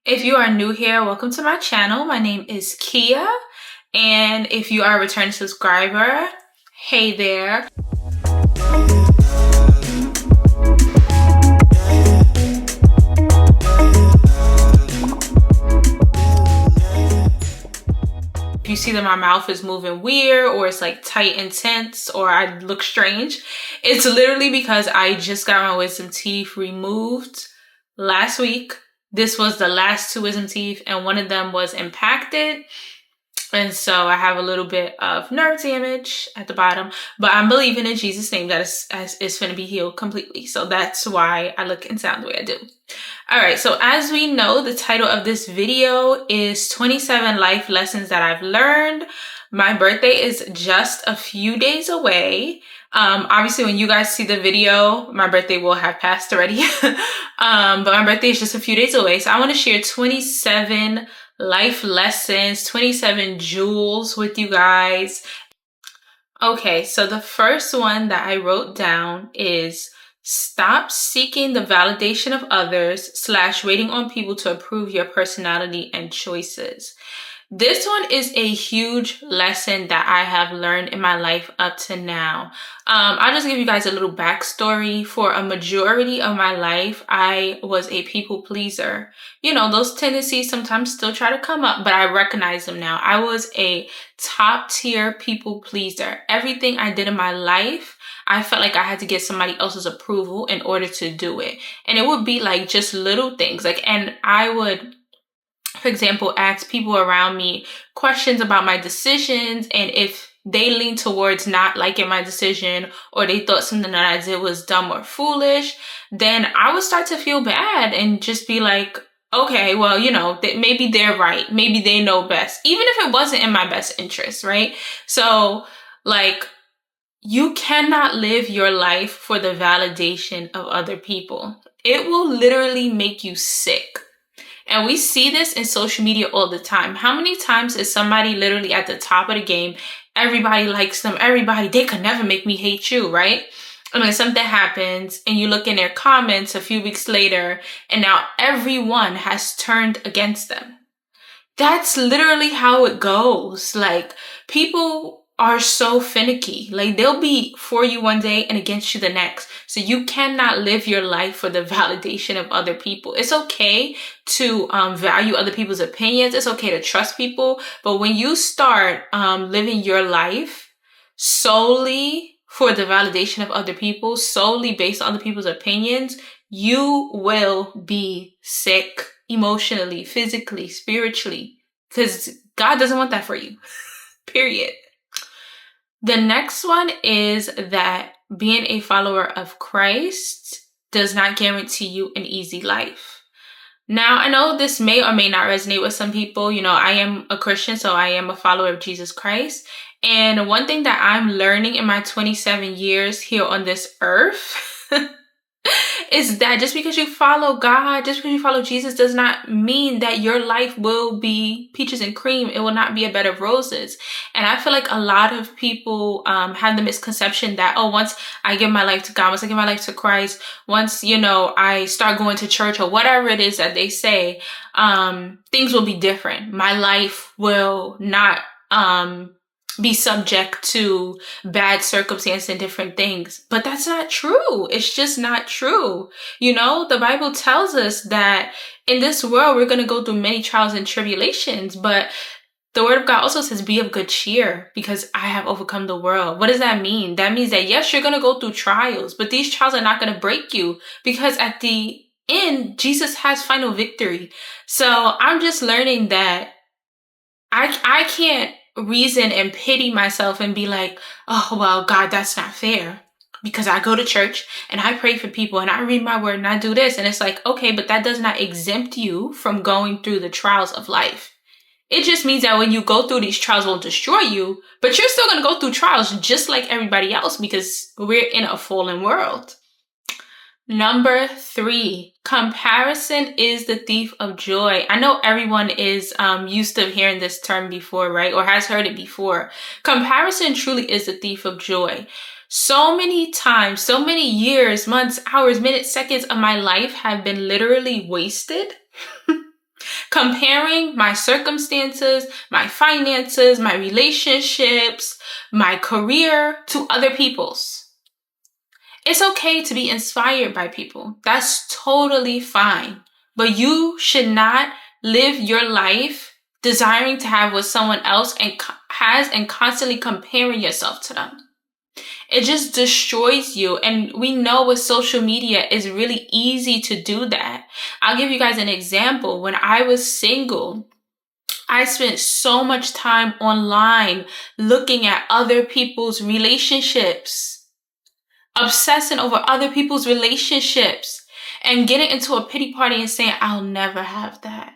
If you are new here, welcome to my channel. My name is Kia, and if you are a returning subscriber, hey there. If you see that my mouth is moving weird or it's like tight and tense or I look strange, it's literally because I just got my wisdom teeth removed last week. This was the last two wisdom teeth and one of them was impacted. And so I have a little bit of nerve damage at the bottom, but I'm believing in Jesus' name that it's going to be healed completely. So that's why I look and sound the way I do. All right. So as we know, the title of this video is 27 life lessons that I've learned. My birthday is just a few days away. Obviously when you guys see the video, my birthday will have passed already. But my birthday is just a few days away. So I want to share 27 life lessons, 27 jewels with you guys. Okay, so the first one that I wrote down is stop seeking the validation of others / waiting on people to approve your personality and choices. This one is a huge lesson that I have learned in my life up to now. I'll just give you guys a little backstory. For a majority of my life, I was a people pleaser. You know, those tendencies sometimes still try to come up, but I recognize them now. I was a top tier people pleaser. Everything I did in my life, I felt like I had to get somebody else's approval in order to do it. And it would be like just little things. And I would, for example, ask people around me questions about my decisions, and if they lean towards not liking my decision or they thought something that I did was dumb or foolish, then I would start to feel bad and just be like, okay, well, you know, maybe they're right. Maybe they know best, even if it wasn't in my best interest, right? So you cannot live your life for the validation of other people. It will literally make you sick. And we see this in social media all the time. How many times is somebody literally at the top of the game? Everybody likes them. They could never make me hate you, right? I mean, something happens and you look in their comments a few weeks later and now everyone has turned against them. That's literally how it goes. People are so finicky. They'll be for you one day and against you the next. So you cannot live your life for the validation of other people. It's okay to value other people's opinions. It's okay to trust people. But when you start living your life solely for the validation of other people, solely based on other people's opinions, you will be sick emotionally, physically, spiritually, because God doesn't want that for you. Period. The next one is that being a follower of Christ does not guarantee you an easy life. Now, I know this may or may not resonate with some people. You know, I am a Christian, so I am a follower of Jesus Christ. And one thing that I'm learning in my 27 years here on this earth is that just because you follow God, just because you follow Jesus does not mean that your life will be peaches and cream. It will not be a bed of roses. And I feel like a lot of people have the misconception that, oh, once I give my life to God, once I give my life to Christ, once, I start going to church or whatever it is that they say, things will be different. My life will not be subject to bad circumstances and different things. But that's not true. It's just not true. The Bible tells us that in this world, we're going to go through many trials and tribulations, but the word of God also says, be of good cheer because I have overcome the world. What does that mean? That means that yes, you're going to go through trials, but these trials are not going to break you because at the end, Jesus has final victory. So I'm just learning that I can't reason and pity myself and be like, oh, well, God, that's not fair because I go to church and I pray for people and I read my word and I do this. And it's like, okay, but that does not exempt you from going through the trials of life. It just means that when you go through these trials, won't destroy you, but you're still going to go through trials just like everybody else because we're in a fallen world. Number 3, comparison is the thief of joy. I know everyone is used to hearing this term before, right? Or has heard it before. Comparison truly is the thief of joy. So many times, so many years, months, hours, minutes, seconds of my life have been literally wasted Comparing my circumstances, my finances, my relationships, my career to other people's. It's okay to be inspired by people. That's totally fine. But you should not live your life desiring to have what someone else has and constantly comparing yourself to them. It just destroys you. And we know with social media, it's really easy to do that. I'll give you guys an example. When I was single, I spent so much time online looking at other people's relationships, obsessing over other people's relationships, and getting into a pity party and saying, I'll never have that.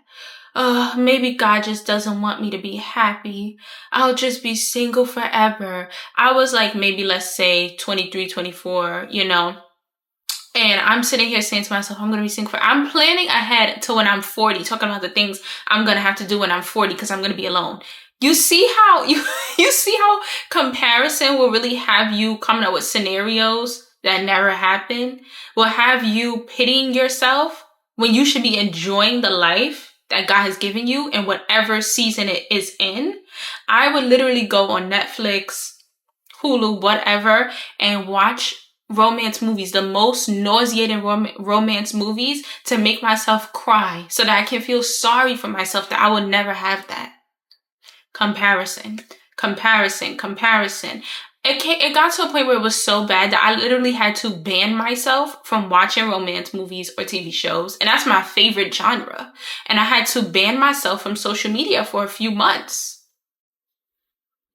Maybe God just doesn't want me to be happy. I'll just be single forever. I was like, maybe let's say 23, 24, and I'm sitting here saying to myself, I'm going to be single forever. I'm planning ahead to when I'm 40, talking about the things I'm going to have to do when I'm 40 because I'm going to be alone. You see how you see how comparison will really have you coming up with scenarios that never happen, will have you pitying yourself when you should be enjoying the life that God has given you in whatever season it is in. I would literally go on Netflix, Hulu, whatever, and watch romance movies, the most nauseating romance movies, to make myself cry so that I can feel sorry for myself that I will never have that. Comparison. It got to a point where it was so bad that I literally had to ban myself from watching romance movies or TV shows. And that's my favorite genre. And I had to ban myself from social media for a few months.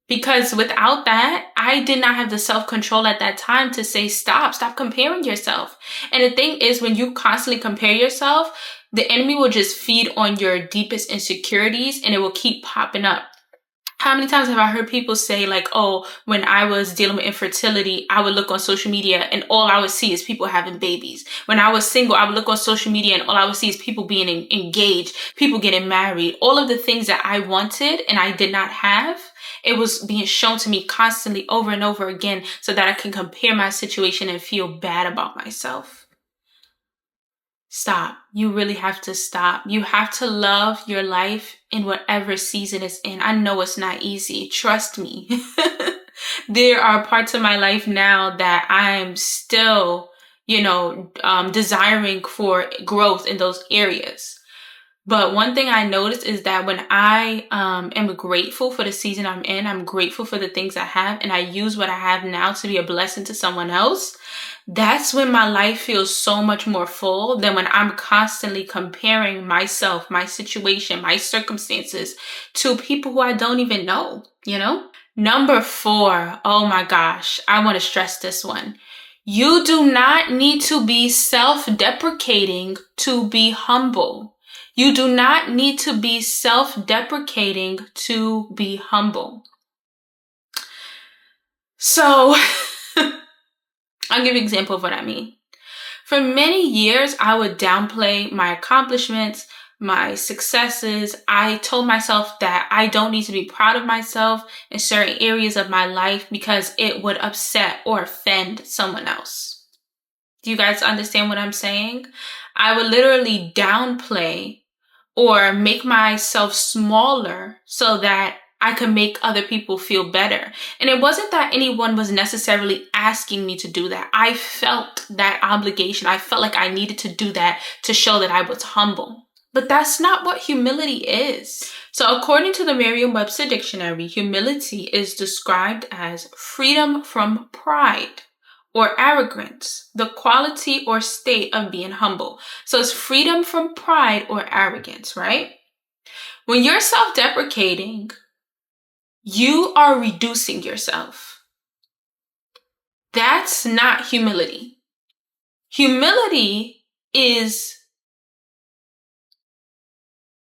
Because without that, I did not have the self-control at that time to say, stop comparing yourself. And the thing is, when you constantly compare yourself, the enemy will just feed on your deepest insecurities and it will keep popping up. How many times have I heard people say like, oh, when I was dealing with infertility, I would look on social media and all I would see is people having babies. When I was single, I would look on social media and all I would see is people being engaged, people getting married, all of the things that I wanted and I did not have. It was being shown to me constantly over and over again so that I can compare my situation and feel bad about myself. Stop. You really have to stop. You have to love your life in whatever season it's in. I know it's not easy. Trust me. There are parts of my life now that I'm still, desiring for growth in those areas. But one thing I noticed is that when I am grateful for the season I'm in, I'm grateful for the things I have, and I use what I have now to be a blessing to someone else, that's when my life feels so much more full than when I'm constantly comparing myself, my situation, my circumstances to people who I don't even know, Number 4, oh my gosh, I want to stress this one. You do not need to be self-deprecating to be humble. You do not need to be self-deprecating to be humble. So, I'll give you an example of what I mean. For many years, I would downplay my accomplishments, my successes. I told myself that I don't need to be proud of myself in certain areas of my life because it would upset or offend someone else. Do you guys understand what I'm saying? I would literally downplay or make myself smaller so that I could make other people feel better. And it wasn't that anyone was necessarily asking me to do that. I felt that obligation. I felt like I needed to do that to show that I was humble. But that's not what humility is. So according to the Merriam-Webster Dictionary, humility is described as freedom from pride or arrogance, the quality or state of being humble. So it's freedom from pride or arrogance, right? When you're self-deprecating, you are reducing yourself. That's not humility. Humility is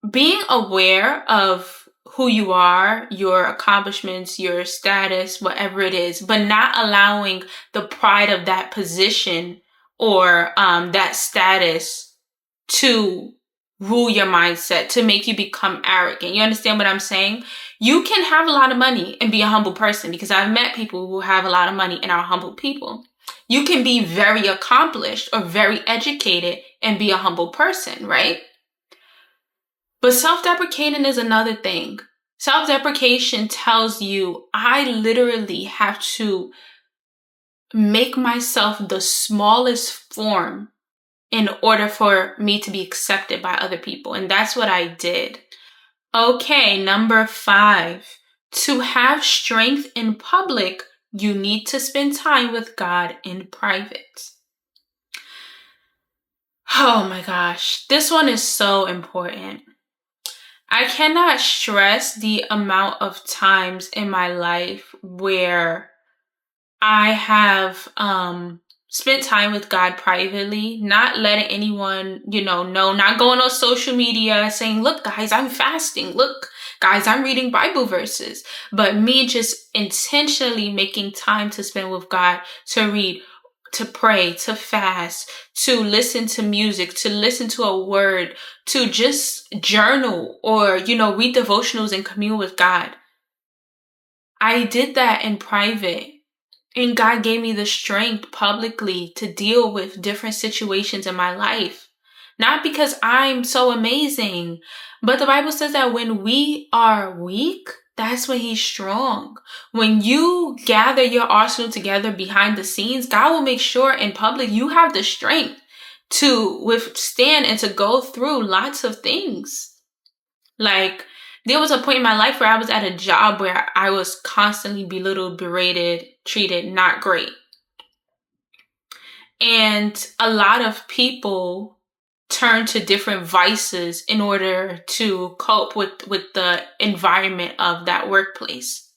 being aware of who you are, your accomplishments, your status, whatever it is, but not allowing the pride of that position or that status to rule your mindset, to make you become arrogant. You understand what I'm saying? You can have a lot of money and be a humble person, because I've met people who have a lot of money and are humble people. You can be very accomplished or very educated and be a humble person, right? But But self-deprecating is another thing. Self-deprecation tells you I literally have to make myself the smallest form in order for me to be accepted by other people. And that's what I did. Okay, number 5. To have strength in public, you need to spend time with God in private. Oh my gosh, this one is so important. I cannot stress the amount of times in my life where I have spent time with God privately, not letting anyone, know, not going on social media saying, look, guys, I'm fasting. Look, guys, I'm reading Bible verses. But me just intentionally making time to spend with God, to read, to pray, to fast, to listen to music, to listen to a word, to just journal or, read devotionals and commune with God. I did that in private. And God gave me the strength publicly to deal with different situations in my life. Not because I'm so amazing, but the Bible says that when we are weak, that's when He's strong. When you gather your arsenal together behind the scenes, God will make sure in public you have the strength to withstand and to go through lots of things. Like, there was a point in my life where I was at a job where I was constantly belittled, berated, treated not great. And a lot of people turn to different vices in order to cope with the environment of that workplace.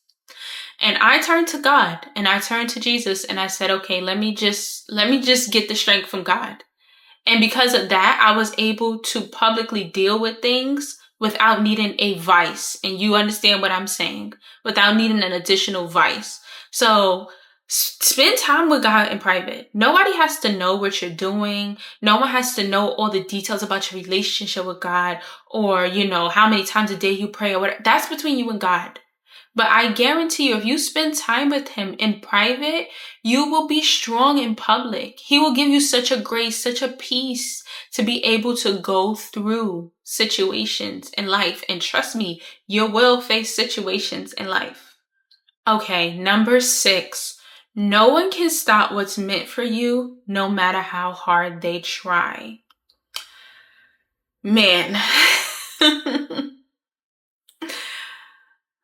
And I turned to God and I turned to Jesus and I said, okay, let me just get the strength from God. And because of that, I was able to publicly deal with things without needing a vice. And you understand what I'm saying? Without needing an additional vice. So spend time with God in private. Nobody has to know what you're doing. No one has to know all the details about your relationship with God or, how many times a day you pray or whatever. That's between you and God. But I guarantee you, if you spend time with Him in private, you will be strong in public. He will give you such a grace, such a peace to be able to go through situations in life. And trust me, you will face situations in life. Okay, number 6. No one can stop what's meant for you, no matter how hard they try. Man.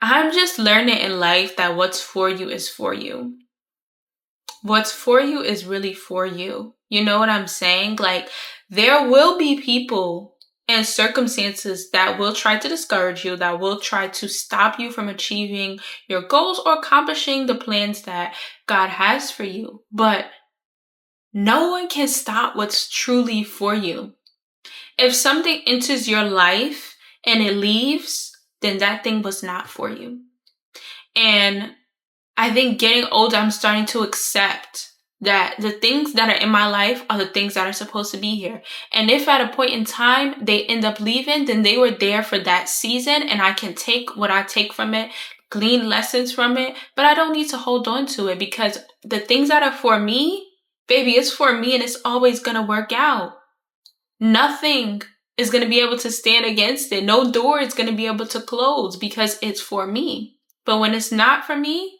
I'm just learning in life that what's for you is for you. What's for you is really for you. You know what I'm saying? Like, there will be people and circumstances that will try to discourage you, that will try to stop you from achieving your goals or accomplishing the plans that God has for you. But no one can stop what's truly for you. If something enters your life and it leaves, then that thing was not for you. And I think getting older, I'm starting to accept that the things that are in my life are the things that are supposed to be here. And if at a point in time they end up leaving, then they were there for that season and I can take what I take from it, glean lessons from it, but I don't need to hold on to it because the things that are for me, baby, it's for me and it's always going to work out. Nothing is going to be able to stand against it. No door is going to be able to close because it's for me. But when it's not for me,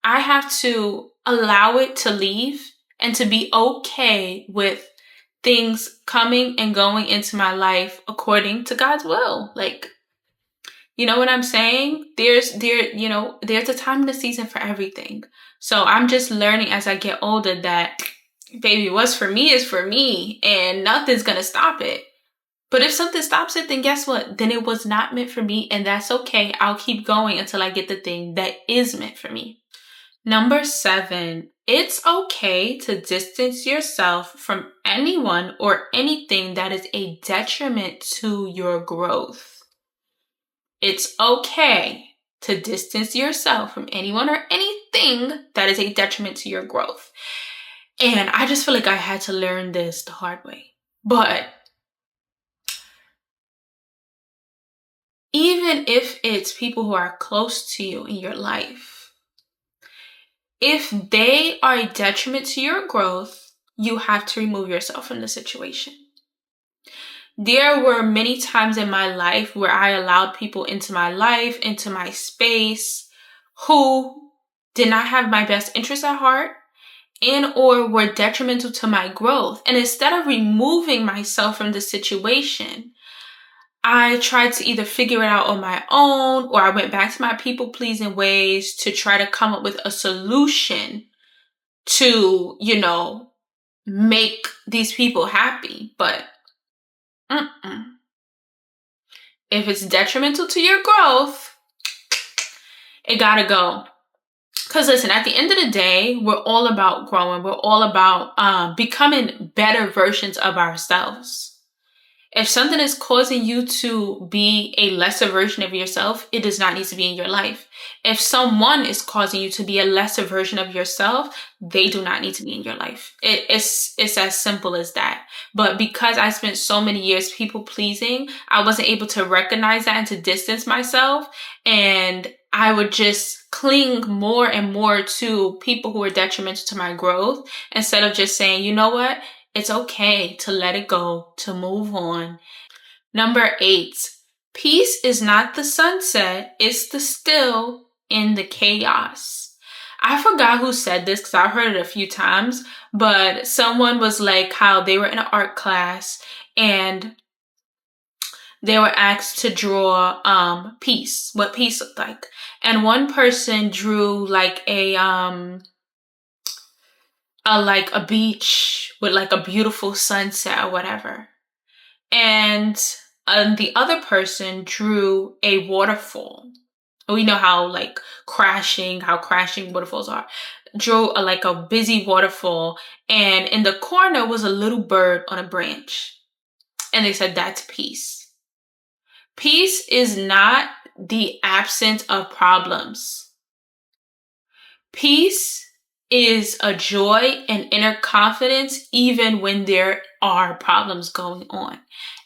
I have to allow it to leave and to be okay with things coming and going into my life according to God's will. Like, you know what I'm saying? There's a time and a season for everything. So I'm just learning as I get older that, baby, what's for me is for me and nothing's going to stop it. But if something stops it, then guess what? Then it was not meant for me and that's okay. I'll keep going until I get the thing that is meant for me. Number 7, it's okay to distance yourself from anyone or anything that is a detriment to your growth. It's okay to distance yourself from anyone or anything that is a detriment to your growth. And I just feel like I had to learn this the hard way. But even if it's people who are close to you in your life, if they are a detriment to your growth, you have to remove yourself from the situation. There were many times in my life where I allowed people into my life, into my space, who did not have my best interest at heart and or were detrimental to my growth. And instead of removing myself from the situation, I tried to either figure it out on my own, or I went back to my people-pleasing ways to try to come up with a solution to, make these people happy. But if it's detrimental to your growth, it gotta go. Because listen, at the end of the day, we're all about growing. We're all about becoming better versions of ourselves. If something is causing you to be a lesser version of yourself, it does not need to be in your life. If someone is causing you to be a lesser version of yourself, they do not need to be in your life. It's as simple as that. But because I spent so many years people pleasing, I wasn't able to recognize that and to distance myself. And I would just cling more and more to people who were detrimental to my growth instead of just saying, you know what? It's okay to let it go, to move on. Number 8, peace is not the sunset, it's the still in the chaos. I forgot who said this because I've heard it a few times, but someone was like how they were in an art class and they were asked to draw peace, what peace looked like. And one person drew like a beach with like a beautiful sunset or whatever. And the other person drew a waterfall. We know how crashing waterfalls are. Drew a busy waterfall, and in the corner was a little bird on a branch. And they said that's peace. Peace is not the absence of problems. Peace is a joy and inner confidence even when there are problems going on.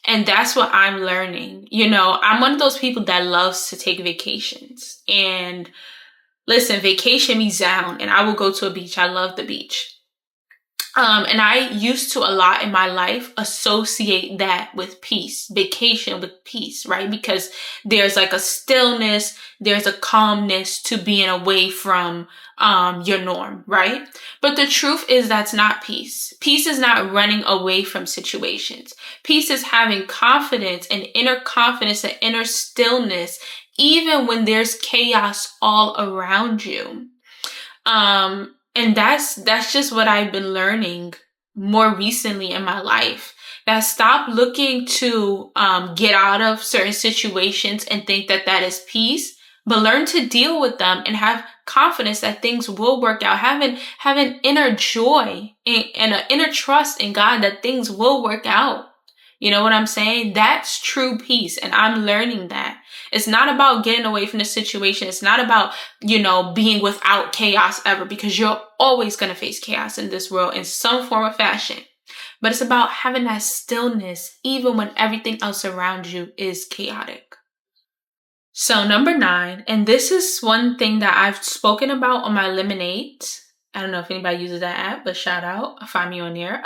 And that's what I'm learning. I'm one of those people that loves to take vacations. And listen, vacation means down, and I will go to a beach. I love the beach. And I used to a lot in my life associate that with peace, vacation with peace, right? Because there's like a stillness, there's a calmness to being away from your norm, right? But the truth is that's not peace. Peace is not running away from situations. Peace is having confidence and inner stillness, even when there's chaos all around you. And that's just what I've been learning more recently in my life. That stop looking to get out of certain situations and think that is peace, but learn to deal with them and have confidence that things will work out. Have an inner joy and an inner trust in God that things will work out. You know what I'm saying? That's true peace. And I'm learning that. It's not about getting away from the situation. It's not about, being without chaos ever, because you're always going to face chaos in this world in some form or fashion. But it's about having that stillness even when everything else around you is chaotic. So number 9, and this is one thing that I've spoken about on my Lemonade. I don't know if anybody uses that app, but shout out. Find me on there.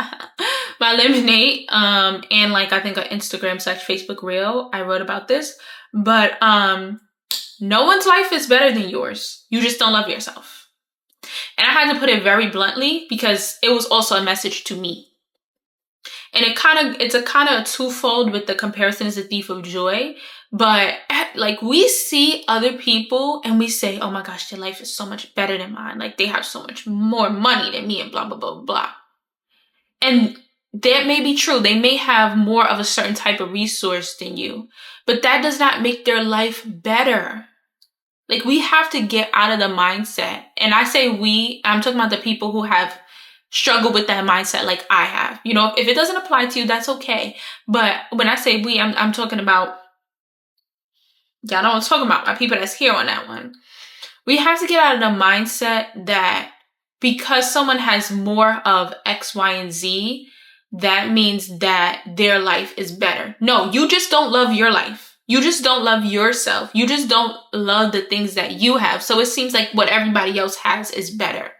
My Lemonade, and I think an Instagram/Facebook reel, I wrote about this. But no one's life is better than yours. You just don't love yourself. And I had to put it very bluntly because it was also a message to me. And it's a kind of twofold with the comparison is a thief of joy. But we see other people and we say, oh my gosh, their life is so much better than mine. They have so much more money than me and blah, blah, blah, blah. And that may be true. They may have more of a certain type of resource than you, but that does not make their life better. We have to get out of the mindset. And I say we, I'm talking about the people who have struggled with that mindset like I have. If it doesn't apply to you, that's okay. But when I say we, I'm talking about, y'all know what I'm talking about, my people that's here on that one. We have to get out of the mindset that because someone has more of X, Y, and Z, that means that their life is better. No, you just don't love your life. You just don't love yourself. You just don't love the things that you have. So it seems like what everybody else has is better.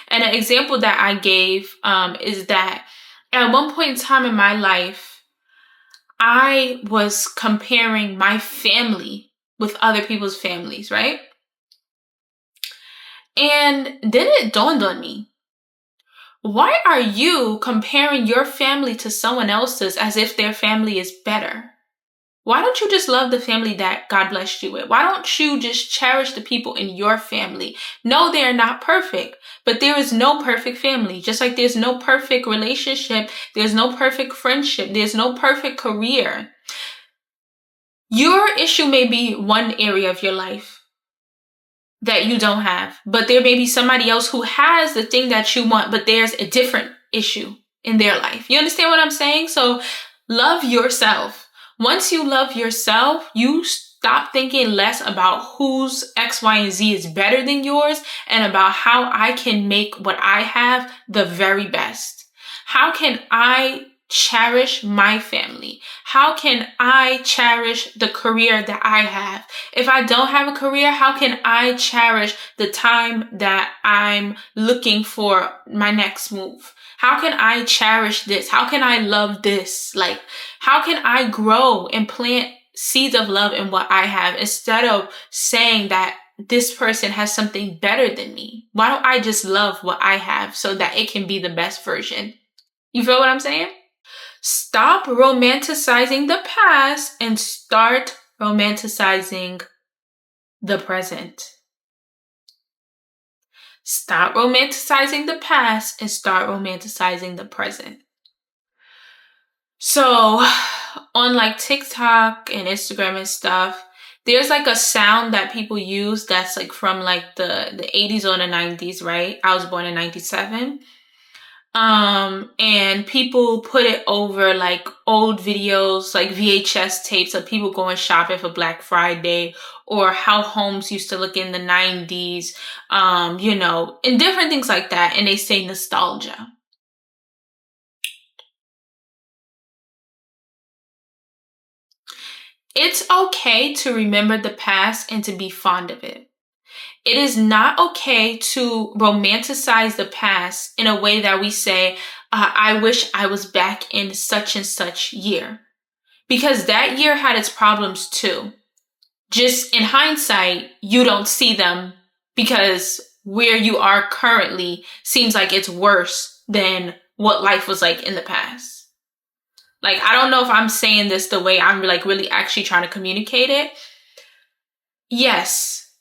And an example that I gave is that at one point in time in my life, I was comparing my family with other people's families, right? And then it dawned on me, why are you comparing your family to someone else's as if their family is better? Why don't you just love the family that God blessed you with? Why don't you just cherish the people in your family? No, they are not perfect, but there is no perfect family. Just like there's no perfect relationship, there's no perfect friendship, there's no perfect career. Your issue may be one area of your life that you don't have, but there may be somebody else who has the thing that you want, but there's a different issue in their life. You understand what I'm saying? So love yourself. Once you love yourself, you stop thinking less about whose X, Y, and Z is better than yours and about how I can make what I have the very best. How can I cherish my family? How can I cherish the career that I have? If I don't have a career, how can I cherish the time that I'm looking for my next move? How can I cherish this? How can I love this? Like, how can I grow and plant seeds of love in what I have instead of saying that this person has something better than me? Why don't I just love what I have so that it can be the best version? You feel what I'm saying? Stop romanticizing the past and start romanticizing the present. Stop romanticizing the past and start romanticizing the present. So on like TikTok and Instagram and stuff, there's like a sound that people use that's like from like the 80s or the 90s, right? I was born in 97. And people put it over like old videos, like VHS tapes of people going shopping for Black Friday or how homes used to look in the 90s, and different things like that. And they say nostalgia. It's okay to remember the past and to be fond of it. It is not okay to romanticize the past in a way that we say, I wish I was back in such and such year. Because that year had its problems too. Just in hindsight, you don't see them because where you are currently seems like it's worse than what life was like in the past. Like, I don't know if I'm saying this the way I'm like really actually trying to communicate it. Yes,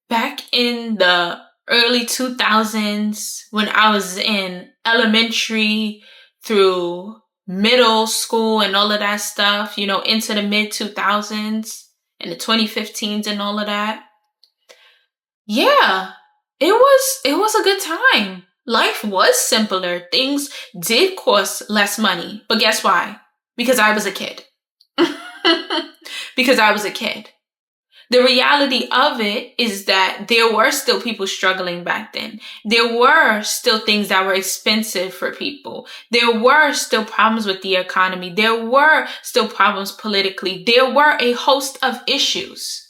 back in the early 2000s, when I was in elementary through middle school and all of that stuff, into the mid 2000s and the 2015s and all of that. Yeah, it was a good time. Life was simpler. Things did cost less money. But guess why? Because I was a kid. Because I was a kid. The reality of it is that there were still people struggling back then. There were still things that were expensive for people. There were still problems with the economy. There were still problems politically. There were a host of issues.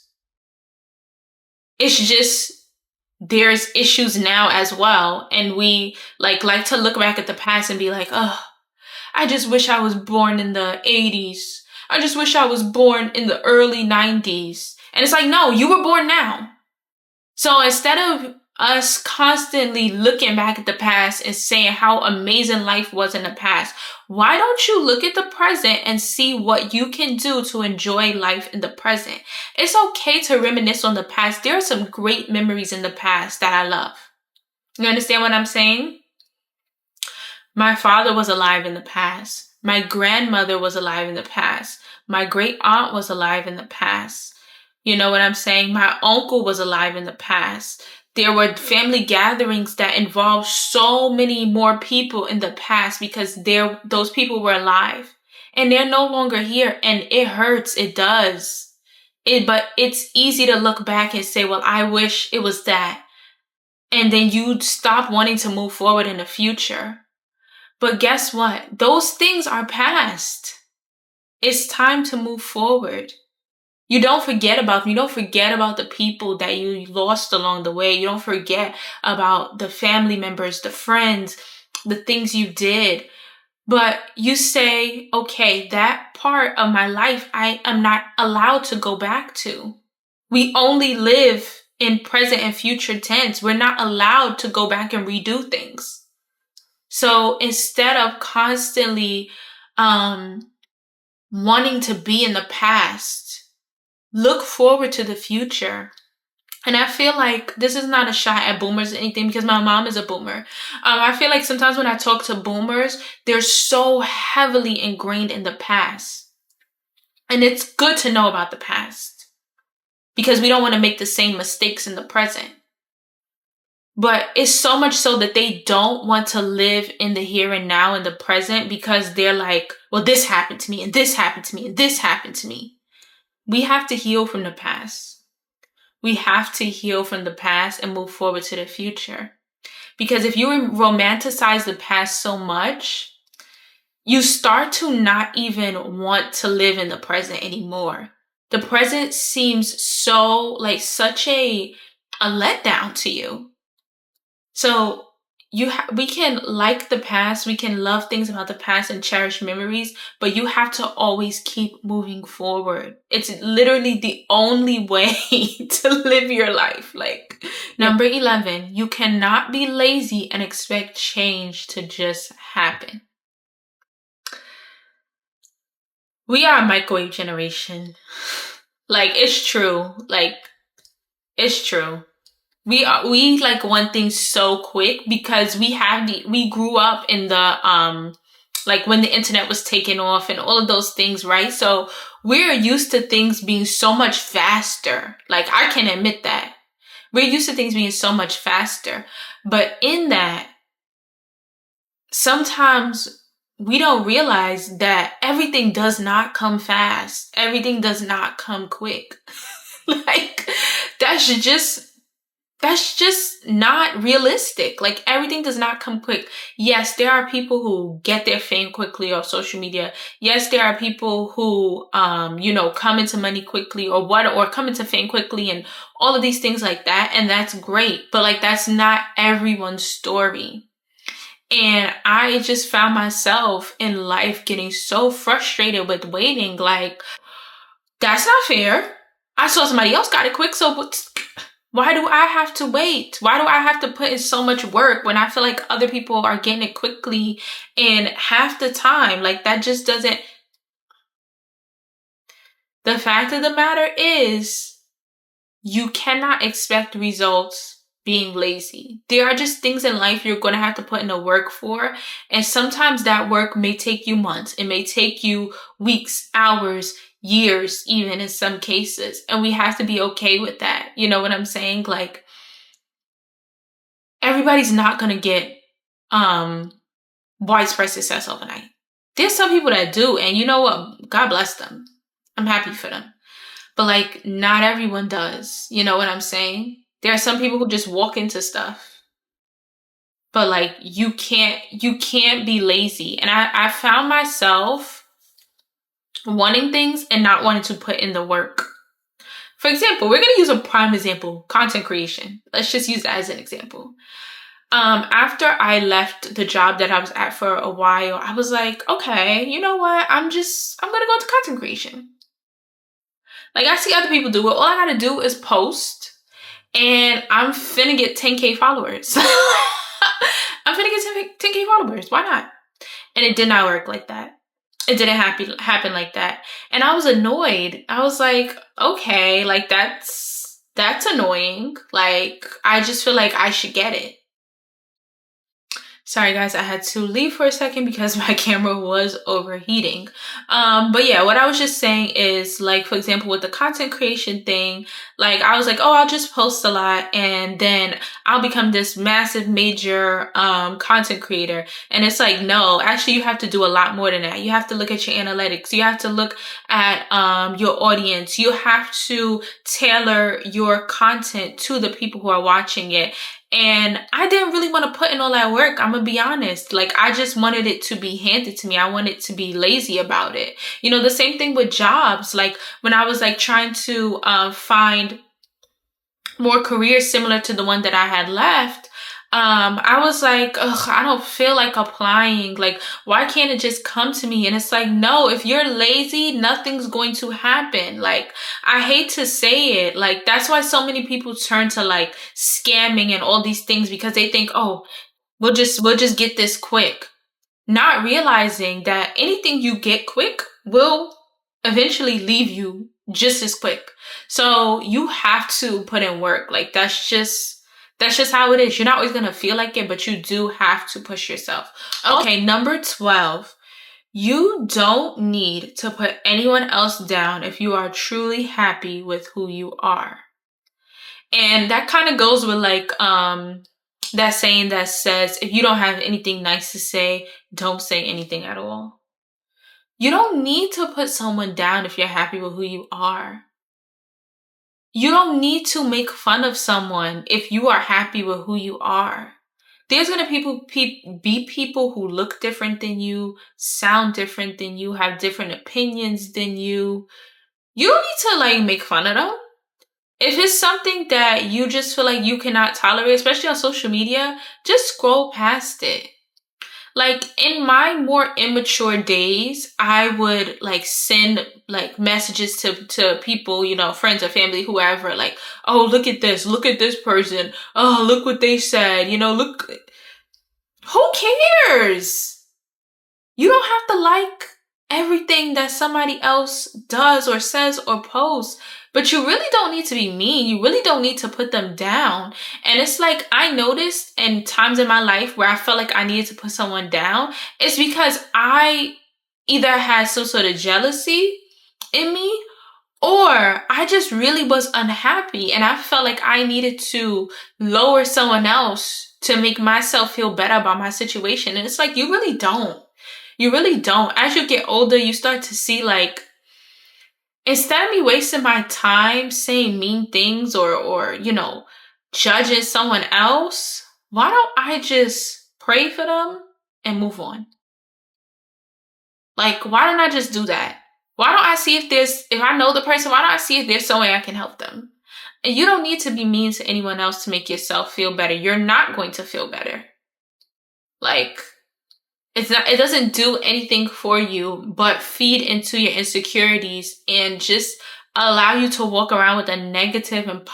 It's just there's issues now as well. And we like to look back at the past and be like, oh, I just wish I was born in the 80s. I just wish I was born in the early 90s. And it's like, no, you were born now. So instead of us constantly looking back at the past and saying how amazing life was in the past, why don't you look at the present and see what you can do to enjoy life in the present? It's okay to reminisce on the past. There are some great memories in the past that I love. You understand what I'm saying? My father was alive in the past. My grandmother was alive in the past. My great aunt was alive in the past. You know what I'm saying? My uncle was alive in the past. There were family gatherings that involved so many more people in the past because those people were alive. And they're no longer here. And it hurts. It does. But it's easy to look back and say, well, I wish it was that. And then you stop wanting to move forward in the future. But guess what? Those things are past. It's time to move forward. You don't forget about them. You don't forget about the people that you lost along the way. You don't forget about the family members, the friends, the things you did. But you say, okay, that part of my life, I am not allowed to go back to. We only live in present and future tense. We're not allowed to go back and redo things. So instead of constantly wanting to be in the past, look forward to the future. And I feel like this is not a shot at boomers or anything, because my mom is a boomer. I feel like sometimes when I talk to boomers, they're so heavily ingrained in the past. And it's good to know about the past, because we don't want to make the same mistakes in the present. But it's so much so that they don't want to live in the here and now, in the present, because they're like, well, this happened to me, and this happened to me, and this happened to me. We have to heal from the past. We have to heal from the past and move forward to the future. Because if you romanticize the past so much, you start to not even want to live in the present anymore. The present seems so like such a letdown to you. So we can like the past, we can love things about the past and cherish memories, but you have to always keep moving forward. It's literally the only way to live your life. Like, number 11, you cannot be lazy and expect change to just happen. We are a microwave generation. Like, it's true. Like, it's true. We like want things so quick, because we grew up in the like when the internet was taking off and all of those things, right? So we're used to things being so much faster. Like, I can admit that. We're used to things being so much faster. But in that, sometimes we don't realize that everything does not come fast. Everything does not come quick. Like, that's just not realistic. Like, everything does not come quick. Yes, there are people who get their fame quickly off social media. Yes, there are people who, come into money quickly or come into fame quickly and all of these things like that. And that's great. But like, that's not everyone's story. And I just found myself in life getting so frustrated with waiting. Like, that's not fair. I saw somebody else got it quick, so why do I have to wait? Why do I have to put in so much work when I feel like other people are getting it quickly in half the time? Like, that just doesn't. The fact of the matter is, you cannot expect results being lazy. There are just things in life you're going to have to put in the work for. And sometimes that work may take you months. It may take you weeks, hours, years, even in some cases. And we have to be okay with that. You know what I'm saying? Like, everybody's not going to get widespread success overnight. There's some people that do, and you know what? God bless them. I'm happy for them. But like, not everyone does. You know what I'm saying? There are some people who just walk into stuff. But like, you can't be lazy. And I found myself wanting things and not wanting to put in the work. For example, we're going to use a prime example, content creation. Let's just use that as an example. After I left the job that I was at for a while, I was like, okay, you know what? I'm going to go into content creation. Like, I see other people do it. All I got to do is post, and I'm finna get 10K followers. I'm finna get 10K followers. Why not? And it did not work like that. It didn't happen like that. And I was annoyed. I was like, okay, like that's annoying. Like, I just feel like I should get it. Sorry guys, I had to leave for a second because my camera was overheating. But yeah, what I was just saying is, like, for example, with the content creation thing, like, I was like, oh, I'll just post a lot and then I'll become this massive major content creator. And it's like, no, actually you have to do a lot more than that. You have to look at your analytics. You have to look at your audience. You have to tailor your content to the people who are watching it. And I didn't really want to put in all that work. I'm going to be honest. Like, I just wanted it to be handed to me. I wanted to be lazy about it. You know, the same thing with jobs. Like, when I was like trying to find more careers similar to the one that I had left, I was like, ugh, I don't feel like applying. Like, why can't it just come to me? And it's like, no, if you're lazy, nothing's going to happen. Like, I hate to say it. Like, that's why so many people turn to like scamming and all these things because they think, oh, we'll just get this quick. Not realizing that anything you get quick will eventually leave you just as quick. So you have to put in work. Like that's just how it is. You're not always going to feel like it, but you do have to push yourself. Okay, number 12. You don't need to put anyone else down if you are truly happy with who you are. And that kind of goes with like that saying that says if you don't have anything nice to say, don't say anything at all. You don't need to put someone down if you're happy with who you are. You don't need to make fun of someone if you are happy with who you are. There's going to be people who look different than you, sound different than you, have different opinions than you. You don't need to like make fun of them. If it's something that you just feel like you cannot tolerate, especially on social media, just scroll past it. Like in my more immature days, I would like send like messages to people, you know, friends or family, whoever, like, oh, look at this person. Oh, look what they said. You know, look, who cares? You don't have to like everything that somebody else does or says or posts. But you really don't need to be mean. You really don't need to put them down. And it's like I noticed in times in my life where I felt like I needed to put someone down. It's because I either had some sort of jealousy in me or I just really was unhappy and I felt like I needed to lower someone else to make myself feel better about my situation. And it's like, you really don't. You really don't. As you get older, you start to see like, instead of me wasting my time saying mean things or, you know, judging someone else, why don't I just pray for them and move on? Like, why don't I just do that? Why don't I see if I know the person, why don't I see if there's some way I can help them? And you don't need to be mean to anyone else to make yourself feel better. You're not going to feel better. Like, it doesn't do anything for you but feed into your insecurities and just allow you to walk around with a negative and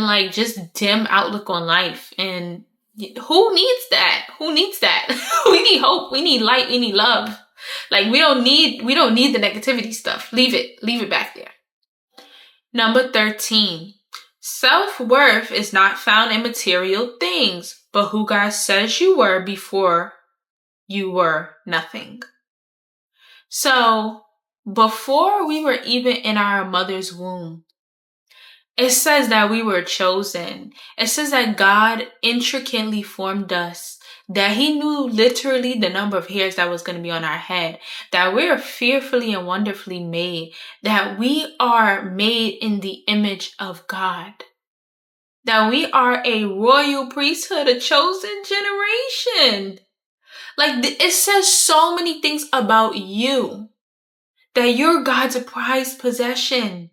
like just dim outlook on life. And who needs that? We need hope, we need light, we need love. Like we don't need the negativity stuff. Leave it back there. Number 13. Self-worth is not found in material things, but who God says you were before you were nothing. So, before we were even in our mother's womb, it says that we were chosen. It says that God intricately formed us, that He knew literally the number of hairs that was going to be on our head, that we're fearfully and wonderfully made, that we are made in the image of God, that we are a royal priesthood, a chosen generation. Like it says so many things about you, that you're God's prized possession.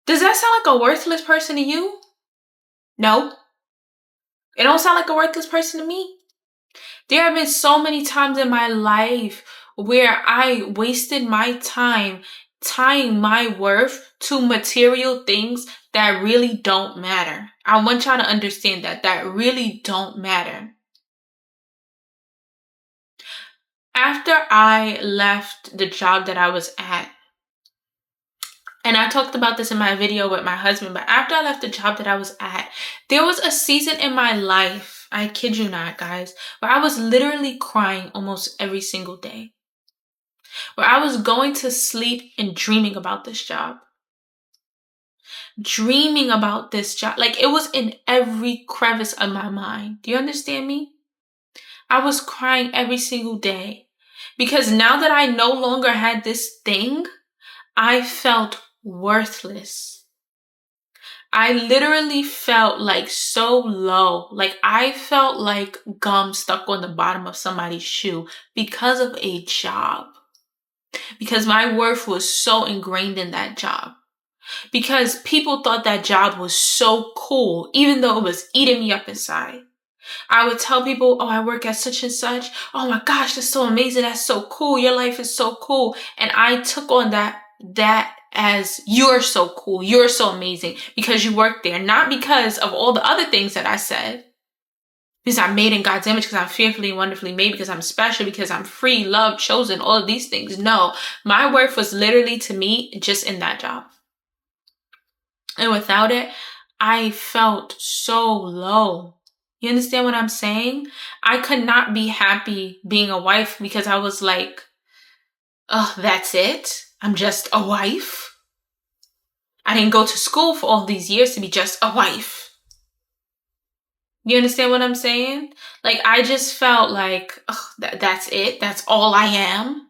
Does that sound like a worthless person to you? No. It don't sound like a worthless person to me. There have been so many times in my life where I wasted my time tying my worth to material things that really don't matter. I want y'all to understand that really don't matter. After I left the job that I was at, and I talked about this in my video with my husband, but after I left the job that I was at, there was a season in my life, I kid you not, guys, where I was literally crying almost every single day. Where I was going to sleep and dreaming about this job. Dreaming about this job. Like it was in every crevice of my mind. Do you understand me? I was crying every single day. Because now that I no longer had this thing, I felt worthless. I literally felt like so low. Like I felt like gum stuck on the bottom of somebody's shoe because of a job. Because my worth was so ingrained in that job. because people thought that job was so cool, even though it was eating me up inside. I would tell people, oh, I work at such and such. Oh my gosh, that's so amazing. That's so cool. Your life is so cool. And I took on that as you're so cool. You're so amazing because you work there. Not because of all the other things that I said. Because I'm made in God's image, because I'm fearfully and wonderfully made, because I'm special, because I'm free, loved, chosen, all of these things. No, my worth was literally to me just in that job. And without it, I felt so low. You understand what I'm saying? I could not be happy being a wife because I was like, oh, that's it? I'm just a wife? I didn't go to school for all these years to be just a wife. You understand what I'm saying? Like, I just felt like, oh, that's it? That's all I am?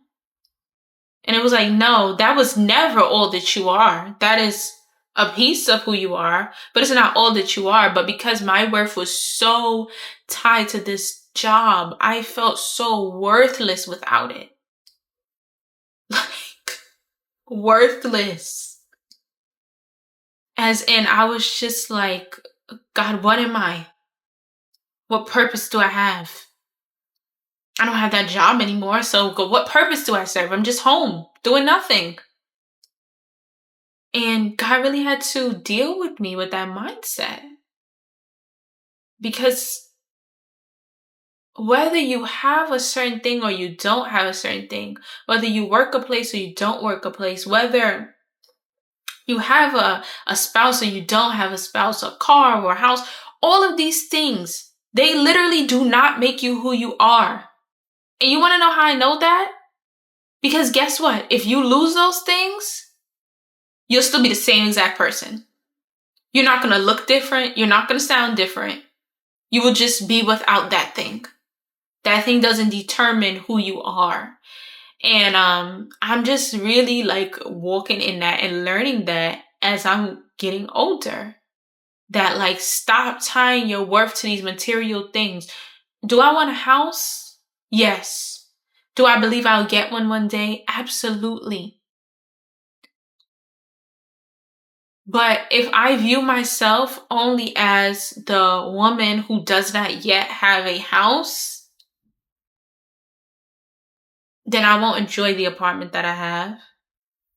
And it was like, no, that was never all that you are. That is a piece of who you are, but it's not all that you are. But because my worth was so tied to this job, I felt so worthless without it. Like, worthless. As in, I was just like, God, what am I? What purpose do I have? I don't have that job anymore, so what purpose do I serve? I'm just home, doing nothing. And God really had to deal with me with that mindset. Because whether you have a certain thing or you don't have a certain thing, whether you work a place or you don't work a place, whether you have a spouse or you don't have a spouse, a car or a house, all of these things, they literally do not make you who you are. And you want to know how I know that? Because guess what? If you lose those things, you'll still be the same exact person. You're not going to look different. You're not going to sound different. You will just be without that thing. That thing doesn't determine who you are. And I'm just really like walking in that and learning that as I'm getting older. That like, stop tying your worth to these material things. Do I want a house? Yes. Do I believe I'll get one day? Absolutely. But if I view myself only as the woman who does not yet have a house, then I won't enjoy the apartment that I have.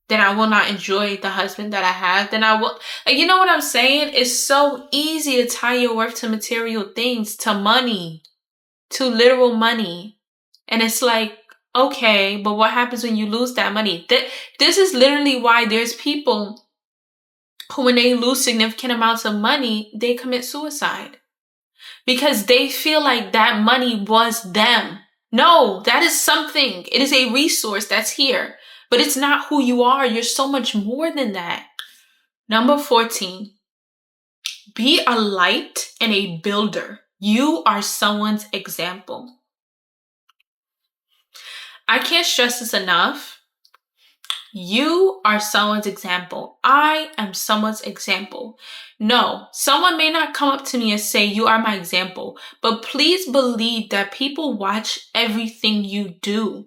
Then I will not enjoy the husband that I have. Then I will, like, you know what I'm saying? It's so easy to tie your worth to material things, to money, to literal money. And it's like, okay, but what happens when you lose that money? This is literally why there's people who, when they lose significant amounts of money, they commit suicide. Because they feel like that money was them. No, that is something. It is a resource that's here. But it's not who you are. You're so much more than that. Number 14. Be a light and a builder. You are someone's example. I can't stress this enough. You are someone's example. I am someone's example. No, someone may not come up to me and say, you are my example, but please believe that people watch everything you do.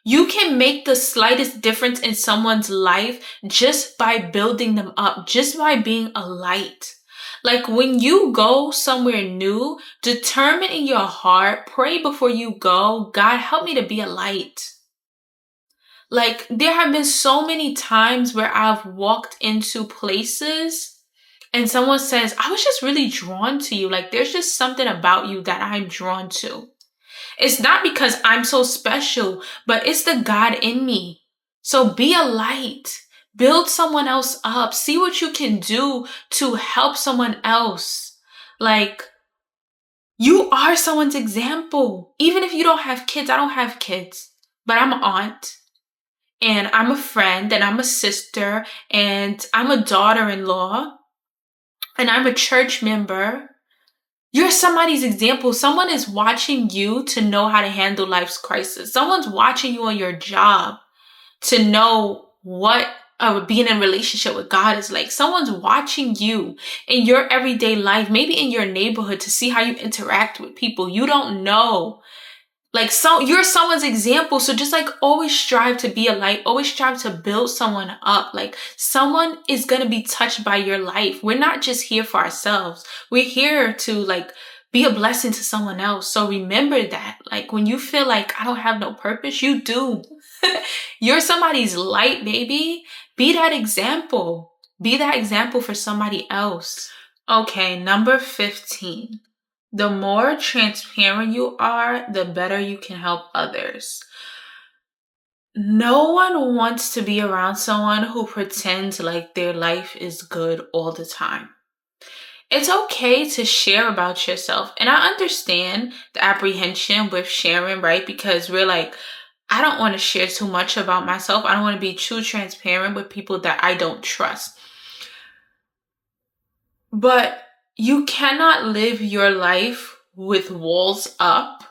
You can make the slightest difference in someone's life just by building them up, just by being a light. Like when you go somewhere new, determine in your heart, pray before you go, God, help me to be a light. Like, there have been so many times where I've walked into places and someone says, I was just really drawn to you. Like, there's just something about you that I'm drawn to. It's not because I'm so special, but it's the God in me. So be a light. Build someone else up. See what you can do to help someone else. Like, you are someone's example. Even if you don't have kids, I don't have kids, but I'm an aunt. And I'm a friend, and I'm a sister, and I'm a daughter-in-law, and I'm a church member. You're somebody's example. Someone is watching you to know how to handle life's crisis. Someone's watching you on your job to know what being in a relationship with God is like. Someone's watching you in your everyday life, maybe in your neighborhood, to see how you interact with people. You don't know. Like, so you're someone's example. So just like always strive to be a light, always strive to build someone up. Like someone is going to be touched by your life. We're not just here for ourselves. We're here to like be a blessing to someone else. So remember that, like when you feel like I don't have no purpose, you do. You're somebody's light, baby. Be that example. Be that example for somebody else. Okay, number 15. The more transparent you are, the better you can help others. No one wants to be around someone who pretends like their life is good all the time. It's okay to share about yourself. And I understand the apprehension with sharing, right? Because we're like, I don't want to share too much about myself. I don't want to be too transparent with people that I don't trust. But you cannot live your life with walls up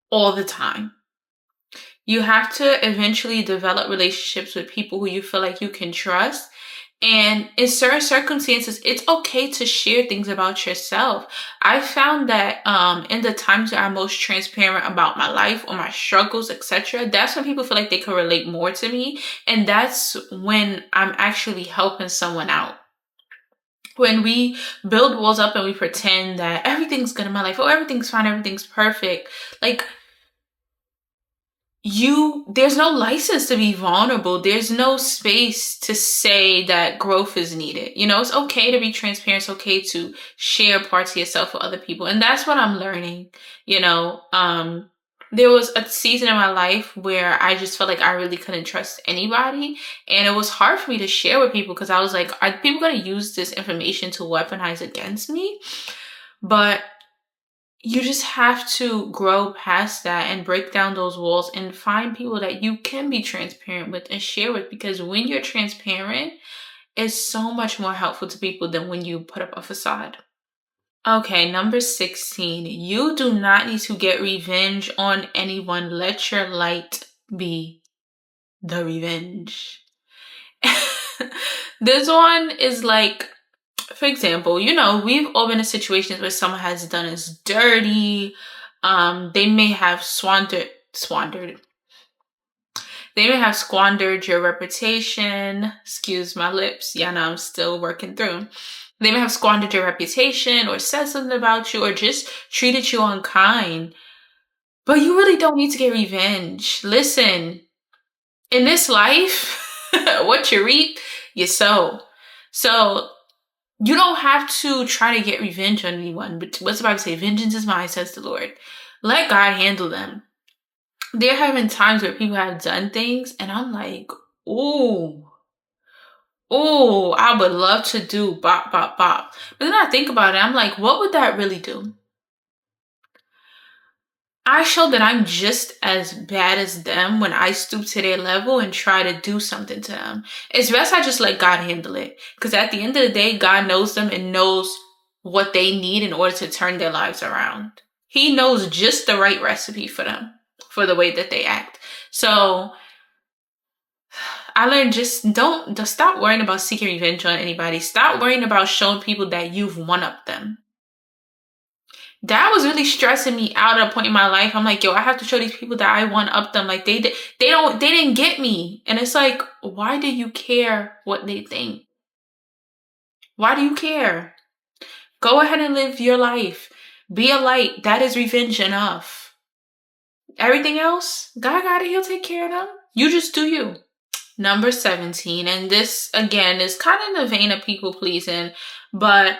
all the time. You have to eventually develop relationships with people who you feel like you can trust. And in certain circumstances, it's okay to share things about yourself. I found that in the times that I'm most transparent about my life or my struggles, etc., that's when people feel like they can relate more to me. And that's when I'm actually helping someone out. When we build walls up and we pretend that everything's good in my life, oh, everything's fine, everything's perfect, like there's no license to be vulnerable. There's no space to say that growth is needed. It's okay to be transparent. It's okay to share parts of yourself with other people. And that's what I'm learning. There was a season in my life where I just felt like I really couldn't trust anybody. And it was hard for me to share with people because I was like, are people going to use this information to weaponize against me? But you just have to grow past that and break down those walls and find people that you can be transparent with and share with, because when you're transparent, it's so much more helpful to people than when you put up a facade. Okay, number 16. You do not need to get revenge on anyone. Let your light be the revenge. This one is like, for example, we've all been in situations where someone has done us dirty. They may have squandered. They may have squandered your reputation. Excuse my lips. Yeah, no, I'm still working through. They may have squandered your reputation or said something about you or just treated you unkind. But you really don't need to get revenge. Listen, in this life, what you reap, you sow. So you don't have to try to get revenge on anyone. But what's the Bible say? Vengeance is mine, says the Lord. Let God handle them. There have been times where people have done things and I'm like, oh, I would love to do bop, bop, bop. But then I think about it, I'm like, what would that really do? I show that I'm just as bad as them when I stoop to their level and try to do something to them. It's best I just let God handle it. Because at the end of the day, God knows them and knows what they need in order to turn their lives around. He knows just the right recipe for them, for the way that they act. So I learned just don't stop worrying about seeking revenge on anybody. Stop worrying about showing people that you've one-upped them. That was really stressing me out at a point in my life. I'm like, yo, I have to show these people that I one-up them. Like they didn't get me. And it's like, why do you care what they think? Why do you care? Go ahead and live your life. Be a light. That is revenge enough. Everything else, God got it. He'll take care of them. You just do you. Number 17. And this, again, is kind of in the vein of people pleasing. But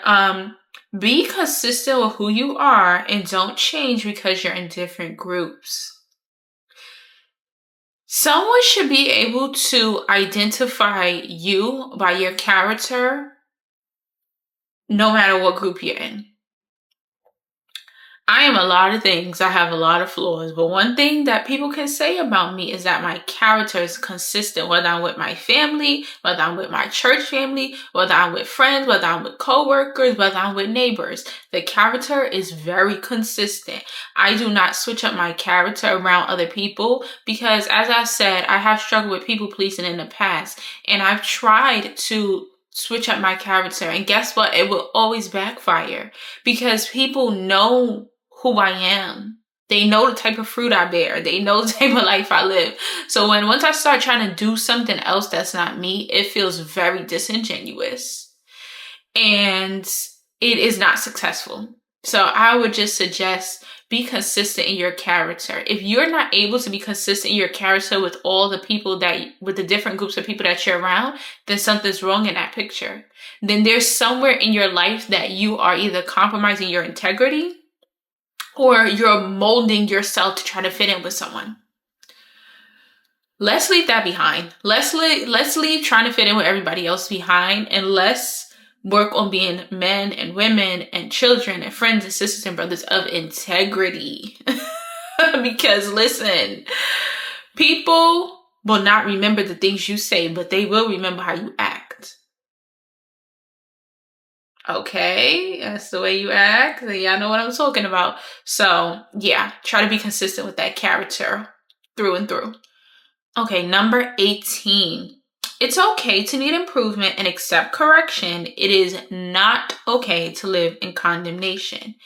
be consistent with who you are and don't change because you're in different groups. Someone should be able to identify you by your character no matter what group you're in. I am a lot of things. I have a lot of flaws. But one thing that people can say about me is that my character is consistent, whether I'm with my family, whether I'm with my church family, whether I'm with friends, whether I'm with coworkers, whether I'm with neighbors. The character is very consistent. I do not switch up my character around other people because, as I said, I have struggled with people pleasing in the past. And I've tried to switch up my character. And guess what? It will always backfire because people know who I am. They know the type of fruit I bear. They know the type of life I live. So once I start trying to do something else that's not me, it feels very disingenuous. And it is not successful. So I would just suggest be consistent in your character. If you're not able to be consistent in your character with all the people with the different groups of people that you're around, then something's wrong in that picture. Then there's somewhere in your life that you are either compromising your integrity or you're molding yourself to try to fit in with someone. Let's leave that behind. Let's leave trying to fit in with everybody else behind, and let's work on being men and women and children and friends and sisters and brothers of integrity. Because listen, people will not remember the things you say, but they will remember how you act. Okay, that's the way you act. Y'all know what I'm talking about. So yeah, try to be consistent with that character through and through. Okay, number 18. It's okay to need improvement and accept correction. It is not okay to live in condemnation.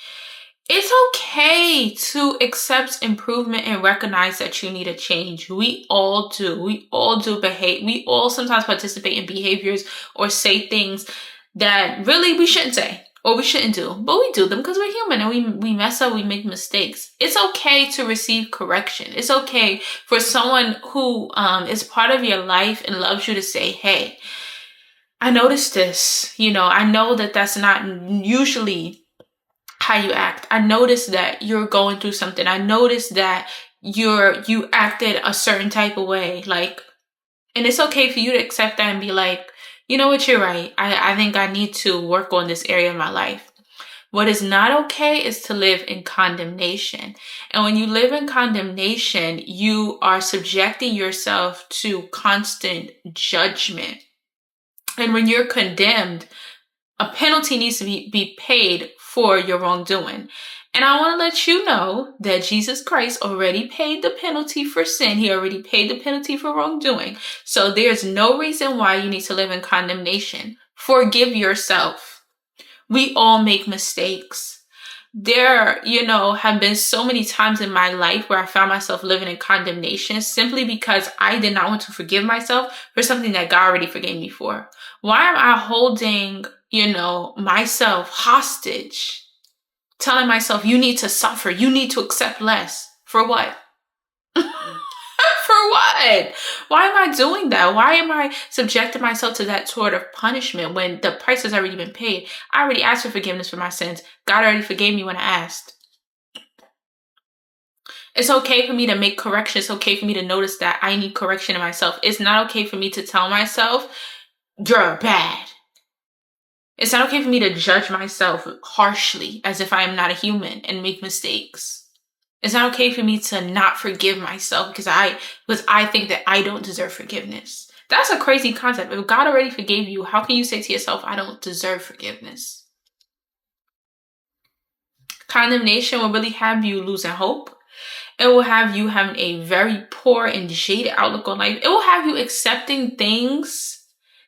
It's okay to accept improvement and recognize that you need a change. We all do. We all do behave. We all sometimes participate in behaviors or say things that really we shouldn't say or we shouldn't do. But we do them because we're human and we mess up, we make mistakes. It's okay to receive correction. It's okay for someone who is part of your life and loves you to say, hey, I noticed this. I know that that's not usually how you act. I noticed that you're going through something. I noticed that you acted a certain type of way. And it's okay for you to accept that and be like, you know what, you're right. I think I need to work on this area of my life. What is not okay is to live in condemnation. And when you live in condemnation, you are subjecting yourself to constant judgment. And when you're condemned, a penalty needs to be paid for your wrongdoing. And I want to let you know that Jesus Christ already paid the penalty for sin. He already paid the penalty for wrongdoing. So there's no reason why you need to live in condemnation. Forgive yourself. We all make mistakes. There, have been so many times in my life where I found myself living in condemnation simply because I did not want to forgive myself for something that God already forgave me for. Why am I holding, myself hostage? Telling myself, you need to suffer. You need to accept less. For what? For what? Why am I doing that? Why am I subjecting myself to that sort of punishment when the price has already been paid? I already asked for forgiveness for my sins. God already forgave me when I asked. It's okay for me to make correction. It's okay for me to notice that I need correction in myself. It's not okay for me to tell myself, you're bad. It's not okay for me to judge myself harshly as if I am not a human and make mistakes. It's not okay for me to not forgive myself because I think that I don't deserve forgiveness. That's a crazy concept. If God already forgave you, how can you say to yourself, I don't deserve forgiveness? Condemnation will really have you losing hope. It will have you having a very poor and jaded outlook on life. It will have you accepting things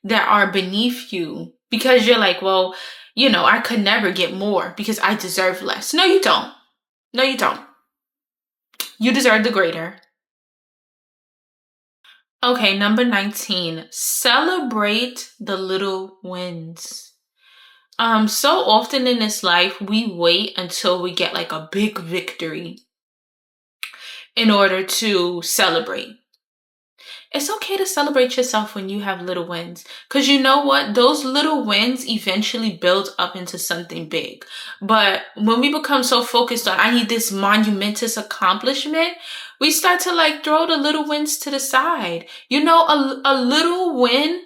that are beneath you. Because you're like, well, I could never get more because I deserve less. No, you don't. No, you don't. You deserve the greater. Okay, number 19. Celebrate the little wins. So often in this life, we wait until we get like a big victory in order to celebrate. It's okay to celebrate yourself when you have little wins. Because you know what? Those little wins eventually build up into something big. But when we become so focused on, I need this monumentous accomplishment, we start to throw the little wins to the side. A little win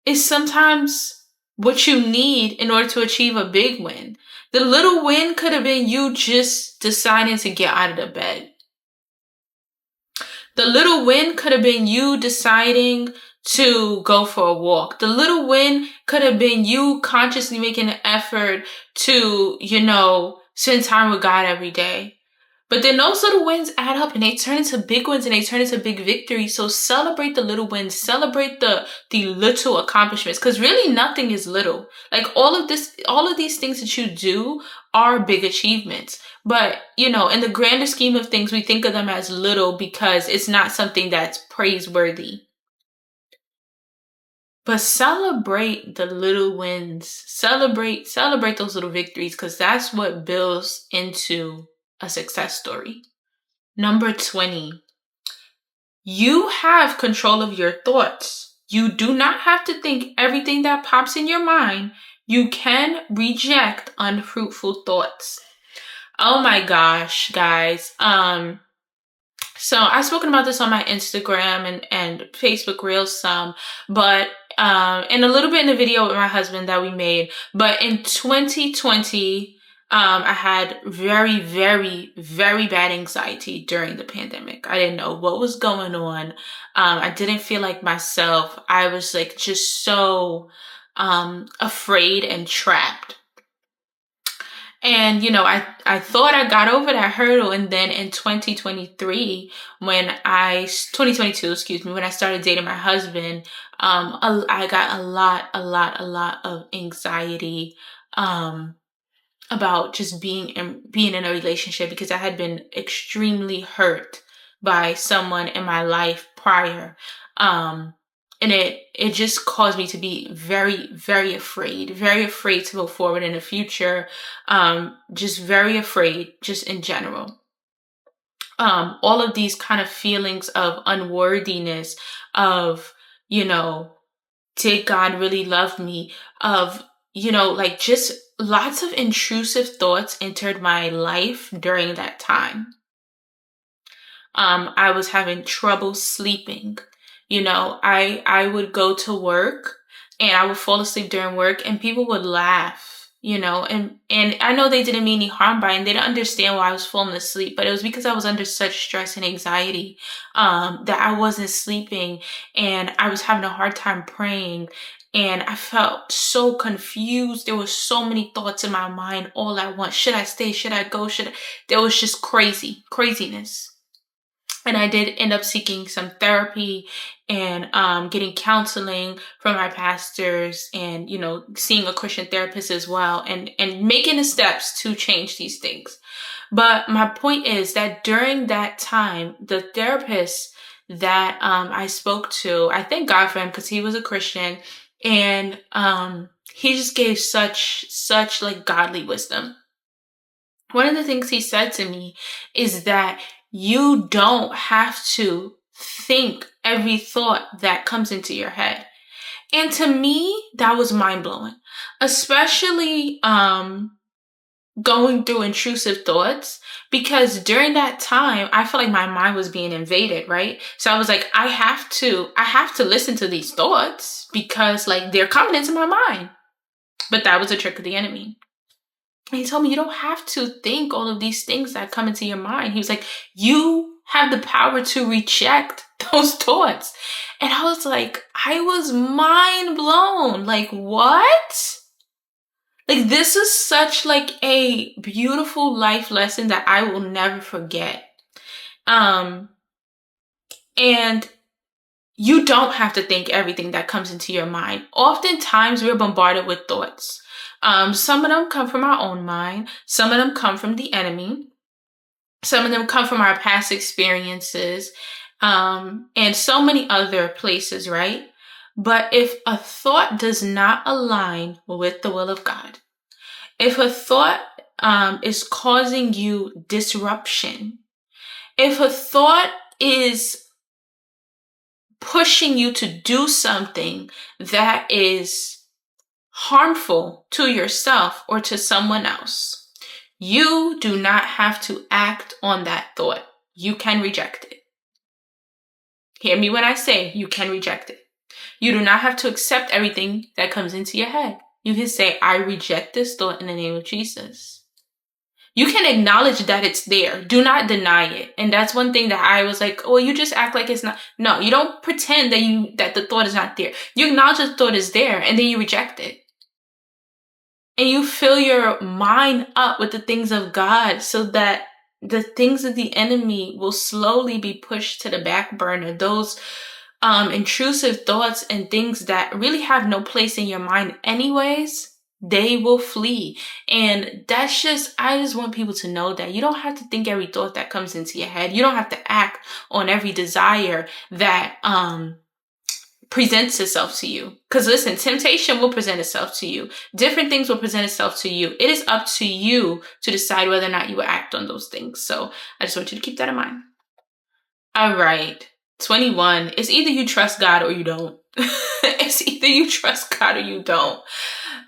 is sometimes what you need in order to achieve a big win. The little win could have been you just deciding to get out of the bed. The little win could have been you deciding to go for a walk. The little win could have been you consciously making an effort to, spend time with God every day. But then those little wins add up and they turn into big wins and they turn into big victories. So celebrate the little wins. Celebrate the little accomplishments. Because really nothing is little. All of these things that you do are big achievements. But, in the grander scheme of things, we think of them as little because it's not something that's praiseworthy. But celebrate the little wins. Celebrate those little victories, because that's what builds into a success story. Number 20. You have control of your thoughts. You do not have to think everything that pops in your mind. You can reject unfruitful thoughts. Oh my gosh, guys. So I've spoken about this on my Instagram and Facebook Reels some, but and a little bit in the video with my husband that we made. But in 2020, I had very, very, very bad anxiety during the pandemic. I didn't know what was going on. I didn't feel like myself. I was like just so afraid and trapped. And, I thought I got over that hurdle. And then in 2022, when I started dating my husband, I got a lot of anxiety, about just being in a relationship, because I had been extremely hurt by someone in my life prior. And it just caused me to be very, very afraid to move forward in the future. Just very afraid, just in general. All of these kind of feelings of unworthiness, of, did God really love me? Of, like just lots of intrusive thoughts entered my life during that time. I was having trouble sleeping. I would go to work and I would fall asleep during work and people would laugh, and I know they didn't mean any harm by it, and they didn't understand why I was falling asleep, but it was because I was under such stress and anxiety, that I wasn't sleeping and I was having a hard time praying. And I felt so confused. There were so many thoughts in my mind all at once. Should I stay? Should I go? There was just craziness. And I did end up seeking some therapy and getting counseling from my pastors, and, seeing a Christian therapist as well, and making the steps to change these things. But my point is that during that time, the therapist that I spoke to, I thank God for him because he was a Christian, and he just gave such like godly wisdom. One of the things he said to me is that you don't have to think every thought that comes into your head. And to me, that was mind-blowing, especially going through intrusive thoughts, because during that time, I felt like my mind was being invaded, right? So I was like, I have to listen to these thoughts because like they're coming into my mind. But that was a trick of the enemy. And he told me, you don't have to think all of these things that come into your mind. He was like, you have the power to reject those thoughts. And I was like, I was mind blown. Like, what? Like, this is such like a beautiful life lesson that I will never forget. And you don't have to think everything that comes into your mind. Oftentimes we're bombarded with thoughts. Some of them come from our own mind. Some of them come from the enemy. Some of them come from our past experiences, and so many other places, right? But if a thought does not align with the will of God, if a thought is causing you disruption, if a thought is pushing you to do something that is harmful to yourself or to someone else, you do not have to act on that thought. You can reject it. Hear me when I say you can reject it. You do not have to accept everything that comes into your head. You can say, I reject this thought in the name of Jesus. You can acknowledge that it's there. Do not deny it. And that's one thing that I was like, oh, you just act like it's not. No, you don't pretend that the thought is not there. You acknowledge the thought is there and then you reject it. And you fill your mind up with the things of God so that the things of the enemy will slowly be pushed to the back burner. Those intrusive thoughts and things that really have no place in your mind anyways, they will flee. And that's just, I just want people to know that you don't have to think every thought that comes into your head. You don't have to act on every desire that presents itself to you. Because listen, temptation will present itself to you. Different things will present itself to you. It is up to you to decide whether or not you will act on those things. So I just want you to keep that in mind. All right. 21. It's either you trust God or you don't. It's either you trust God or you don't.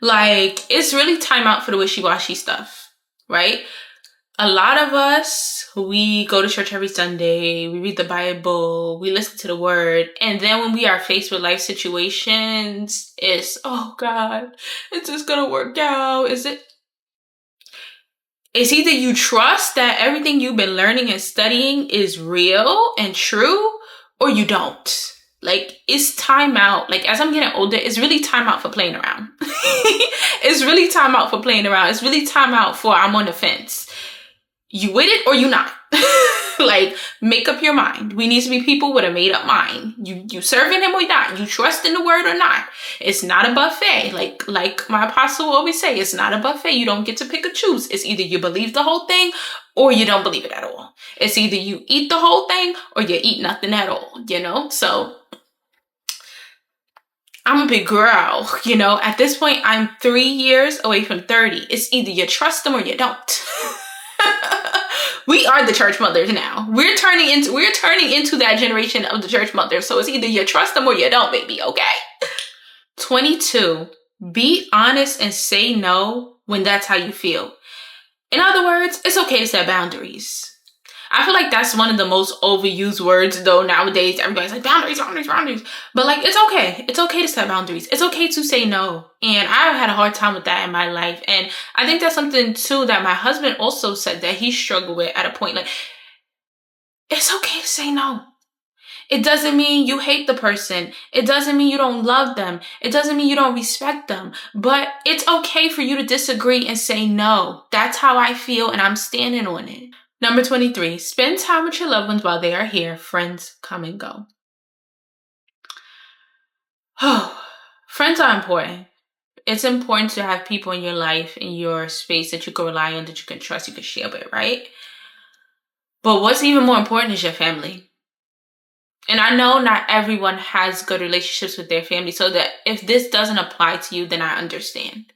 Like, it's really time out for the wishy-washy stuff, right? A lot of us, we go to church every Sunday, we read the Bible, we listen to the word, and then when we are faced with life situations, it's, oh God, is this gonna work out? Is it? It's either you trust that everything you've been learning and studying is real and true, or you don't. Like, it's time out. Like, as I'm getting older, it's really time out for playing around. It's really time out for playing around. It's really time out for I'm on the fence. You with it or you not? Like, make up your mind. We need to be people with a made up mind. You serving him or not? You trust in the word or not? It's not a buffet. Like my apostle will always say, it's not a buffet. You don't get to pick or choose. It's either you believe the whole thing or you don't believe it at all. It's either you eat the whole thing or you eat nothing at all, you know? So I'm a big girl, you know? At this point, I'm 3 years away from 30. It's either you trust them or you don't. We are the church mothers now. We're turning into that generation of the church mothers. So it's either you trust them or you don't, baby, okay? 22, be honest and say no when that's how you feel. In other words, it's okay to set boundaries. I feel like that's one of the most overused words though nowadays. Everybody's like, boundaries. But like, it's okay. It's okay to set boundaries. It's okay to say no. And I've had a hard time with that in my life. And I think that's something too that my husband also said that he struggled with at a point. Like, it's okay to say no. It doesn't mean you hate the person. It doesn't mean you don't love them. It doesn't mean you don't respect them. But it's okay for you to disagree and say no. That's how I feel and I'm standing on it. Number 23, spend time with your loved ones while they are here. Friends come and go. Oh, friends are important. It's important to have people in your life, in your space that you can rely on, that you can trust, you can share with, right? But what's even more important is your family. And I know not everyone has good relationships with their family, so that if this doesn't apply to you, then I understand.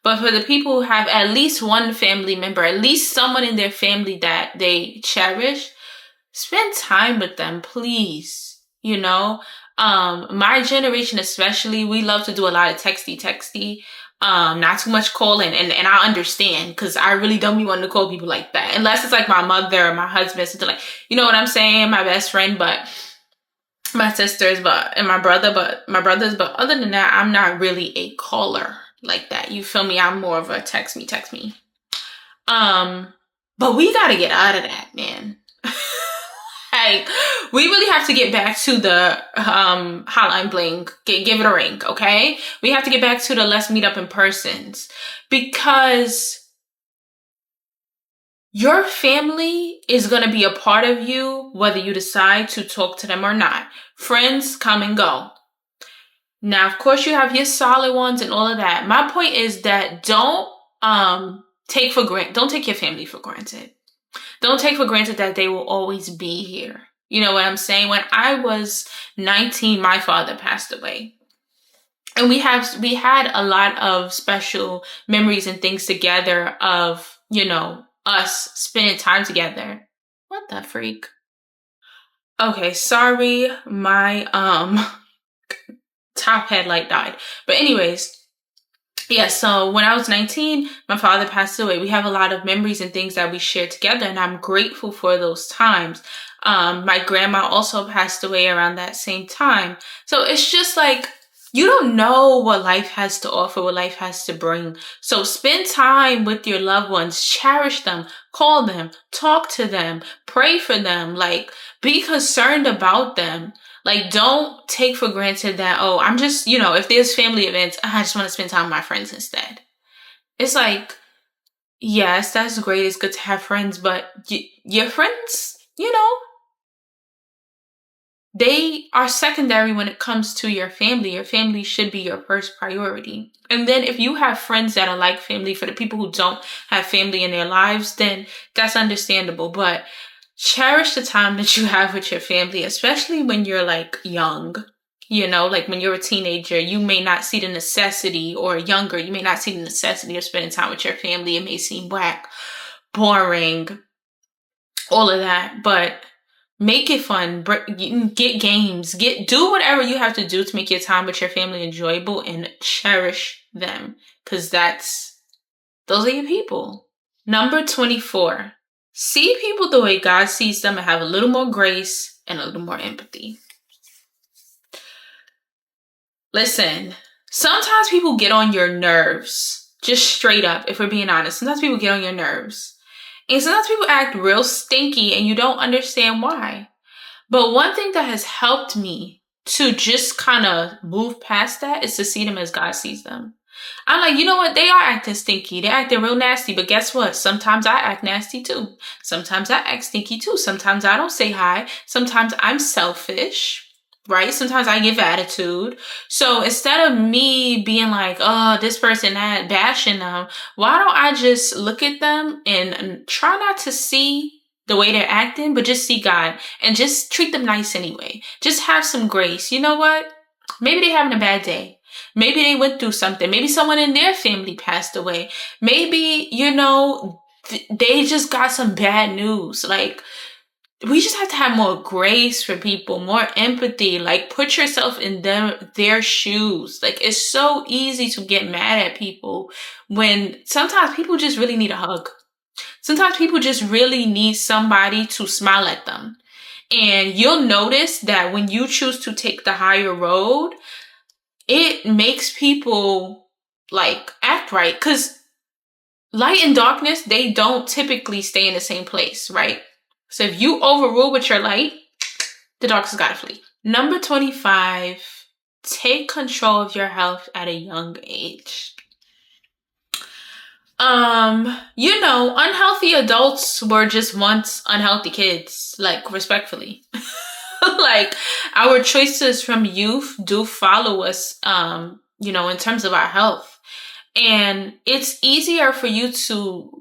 But for the people who have at least one family member, at least someone in their family that they cherish, spend time with them, please. You know, my generation especially, we love to do a lot of texty, not too much calling. And I understand, because I really don't be wanting to call people like that. Unless it's like my mother or my husband, something like, you know what I'm saying? My best friend, but my sisters, and my brothers. But other than that, I'm not really a caller like that. You feel me? I'm more of a text me. But we gotta get out of that, man. Like, we really have to get back to the hotline bling, give it a ring, okay? We have to get back to the let's meet up in persons, because your family is going to be a part of you whether you decide to talk to them or not. Friends come and go. Now, of course, you have your solid ones and all of that. My point is that don't take your family for granted. Don't take for granted that they will always be here. You know what I'm saying? When I was 19, my father passed away. And we had a lot of special memories and things together of, you know, us spending time together. What the freak? Okay, sorry, my top headlight died. But anyways, yeah, so when I was 19, my father passed away. We have a lot of memories and things that we share together, and I'm grateful for those times. My grandma also passed away around that same time. So it's just like, you don't know what life has to offer, what life has to bring. So spend time with your loved ones, cherish them, call them, talk to them, pray for them, like, be concerned about them. Like, don't take for granted that, oh, I'm just, you know, if there's family events, I just want to spend time with my friends instead. It's like, yes, that's great. It's good to have friends, but your friends, you know, they are secondary when it comes to your family. Your family should be your first priority. And then if you have friends that are like family, for the people who don't have family in their lives, then that's understandable. But cherish the time that you have with your family, especially when you're like young. Like when you're a teenager, you may not see the necessity, or younger, you may not see the necessity of spending time with your family. It may seem whack, boring, all of that, but make it fun. Get games, do whatever you have to do to make your time with your family enjoyable, and cherish them, because those are your people. Number 24, see people the way God sees them and have a little more grace and a little more empathy. Listen, sometimes people get on your nerves, just straight up, if we're being honest. Sometimes people get on your nerves. And sometimes people act real stinky and you don't understand why. But one thing that has helped me to just kind of move past that is to see them as God sees them. I'm like, you know what? They are acting stinky. They're acting real nasty. But guess what? Sometimes I act nasty too. Sometimes I act stinky too. Sometimes I don't say hi. Sometimes I'm selfish. Right? Sometimes I give attitude. So instead of me being like, oh, this person that bashing them, why don't I just look at them and try not to see the way they're acting, but just see God and just treat them nice anyway. Just have some grace. You know what? Maybe they're having a bad day. Maybe they went through something. Maybe someone in their family passed away. Maybe, they just got some bad news. Like, we just have to have more grace for people, more empathy. Like, put yourself in their shoes. Like, it's so easy to get mad at people when sometimes people just really need a hug. Sometimes people just really need somebody to smile at them. And you'll notice that when you choose to take the higher road, it makes people like act right. Because light and darkness, they don't typically stay in the same place, right? So if you overrule with your light, the darkness gotta flee. Number 25, take control of your health at a young age. Unhealthy adults were just once unhealthy kids, like, respectfully. Like, our choices from youth do follow us, in terms of our health. And it's easier for you to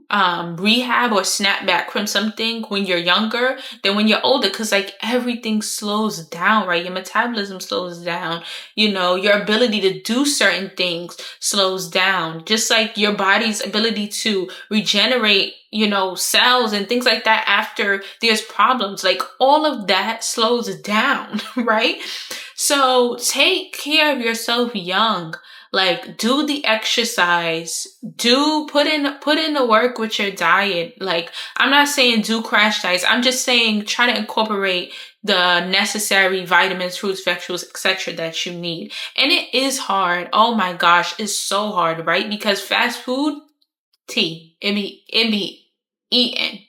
rehab or snap back from something when you're younger than when you're older, because like everything slows down, right? Your metabolism slows down. Your ability to do certain things slows down. Just like your body's ability to regenerate, cells and things like that after there's problems. Like, all of that slows down, right? So take care of yourself young. Like, do the exercise, put in the work with your diet. Like, I'm not saying do crash diets. I'm just saying try to incorporate the necessary vitamins, fruits, vegetables, etc. that you need. And it is hard. Oh my gosh, it's so hard, right? Because fast food, it be eaten.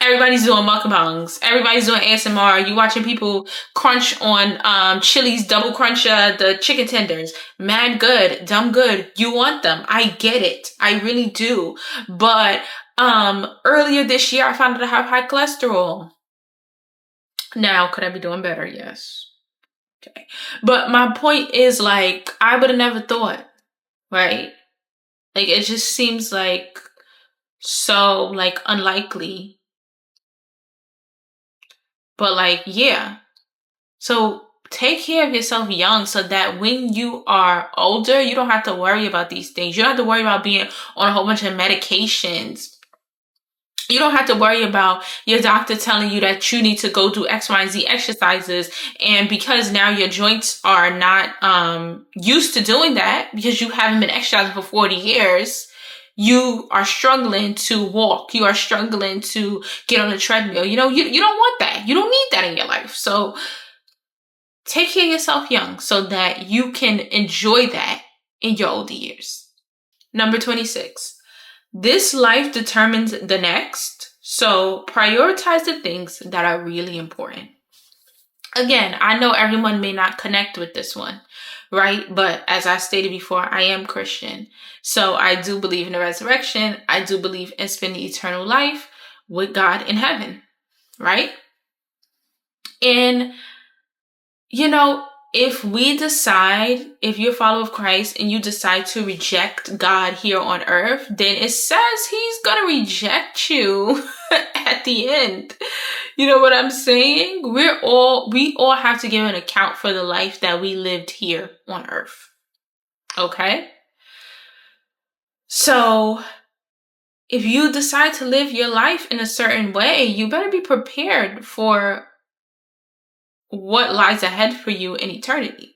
Everybody's doing mukbangs. Everybody's doing ASMR. You watching people crunch on Chili's double crunch the chicken tenders. Mad good, dumb good. You want them. I get it. I really do. But earlier this year I found out I have high cholesterol. Now, could I be doing better? Yes. Okay. But my point is, like, I would have never thought, right? Like, it just seems like so, like, unlikely. But like, yeah. So take care of yourself young so that when you are older, you don't have to worry about these things. You don't have to worry about being on a whole bunch of medications. You don't have to worry about your doctor telling you that you need to go do X, Y, and Z exercises. And because now your joints are not used to doing that, because you haven't been exercising for 40 years, you are struggling to walk. You are struggling to get on a treadmill. You don't want that. You don't need that in your life. So take care of yourself young so that you can enjoy that in your older years. Number 26. This life determines the next. So prioritize the things that are really important. Again, I know everyone may not connect with this one, right? But as I stated before, I am Christian. So I do believe in the resurrection. I do believe in spending eternal life with God in heaven, right? And you know, if you're a follower of Christ and you decide to reject God here on earth, then it says he's gonna reject you at the end. You know what I'm saying? We all have to give an account for the life that we lived here on earth. Okay? So if you decide to live your life in a certain way, you better be prepared for what lies ahead for you in eternity.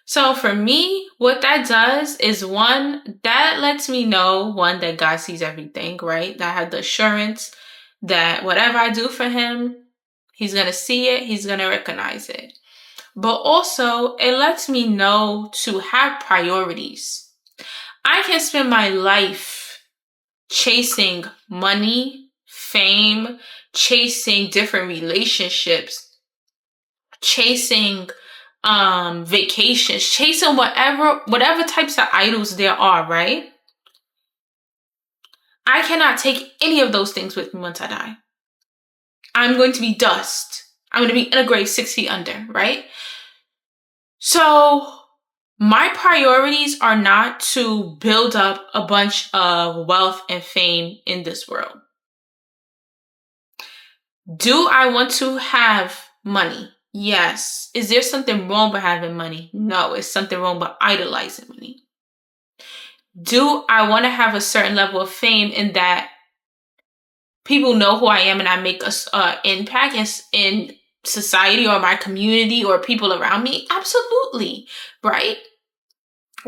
So for me, what that does is that lets me know, that God sees everything, right? That I have the assurance that whatever I do for him, he's going to see it, he's going to recognize it. But also, it lets me know to have priorities. I can spend my life chasing money, fame, chasing different relationships, chasing vacations, chasing whatever types of idols there are, right? I cannot take any of those things with me once I die. I'm going to be dust. I'm going to be in a grave 6 feet under, right? So my priorities are not to build up a bunch of wealth and fame in this world. Do I want to have money? Yes. Is there something wrong with having money? No, it's something wrong with idolizing money. Do I want to have a certain level of fame in that people know who I am and I make an impact in society or my community or people around me? Absolutely, right?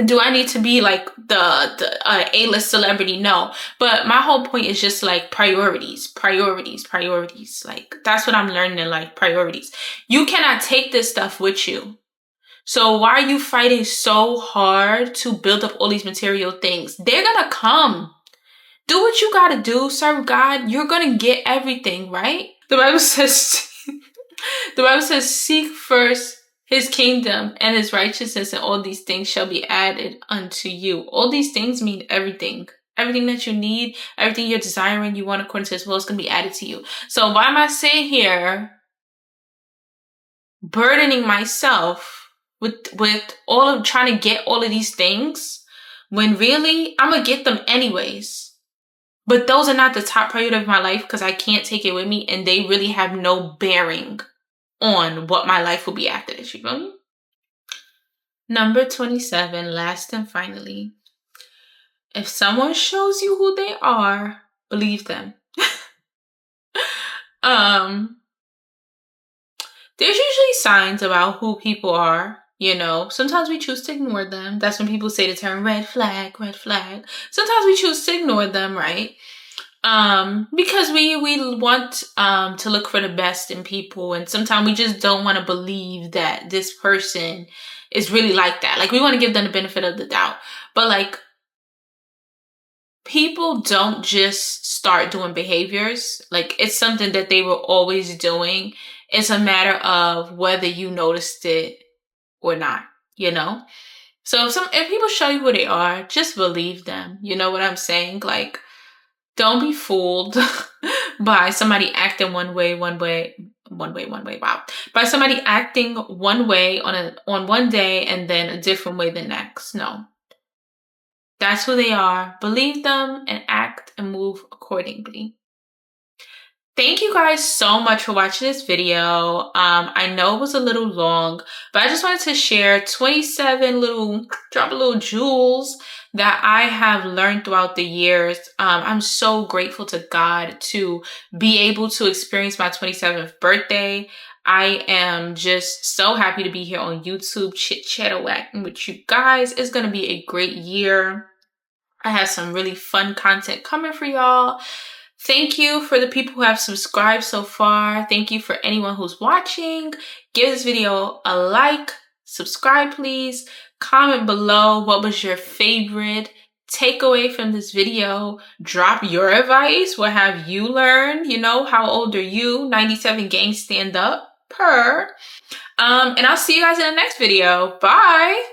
Do I need to be like the A-list celebrity? No. But my whole point is just like priorities. Like that's what I'm learning in life, priorities. You cannot take this stuff with you. So why are you fighting so hard to build up all these material things? They're gonna come. Do what you gotta do, serve God. You're gonna get everything, right? The Bible says, seek first his kingdom and his righteousness, and all these things shall be added unto you. All these things mean everything. Everything that you need, everything you're desiring, you want according to his will is going to be added to you. So why am I sitting here burdening myself with all of trying to get all of these things when really I'm going to get them anyways? But those are not the top priority of my life because I can't take it with me and they really have no bearing on what my life will be after this, you feel me? Number 27, last and finally. If someone shows you who they are, believe them. There's usually signs about who people are, you know. Sometimes we choose to ignore them. That's when people say the term red flag, red flag. Sometimes we choose to ignore them, right? Because we want to look for the best in people, and sometimes we just don't want to believe that this person is really like that. Like we want to give them the benefit of the doubt. But like people don't just start doing behaviors. Like it's something that they were always doing. It's a matter of whether you noticed it or not, you know? So if people show you who they are, just believe them. You know what I'm saying? Like, don't be fooled by somebody acting one way. Wow. By somebody acting one way on one day and then a different way the next. No. That's who they are. Believe them and act and move accordingly. Thank you guys so much for watching this video. I know it was a little long, but I just wanted to share 27 little jewels that I have learned throughout the years. I'm so grateful to God to be able to experience my 27th birthday. I am just so happy to be here on YouTube chit-chatting with you guys. It's going to be a great year. I have some really fun content coming for y'all. Thank you for the people who have subscribed so far. Thank you for anyone who's watching. Give this video a like, subscribe please. Comment below what was your favorite takeaway from this video. Drop your advice. What have you learned? You know, how old are you? 97 gang stand up. And I'll see you guys in the next video. Bye.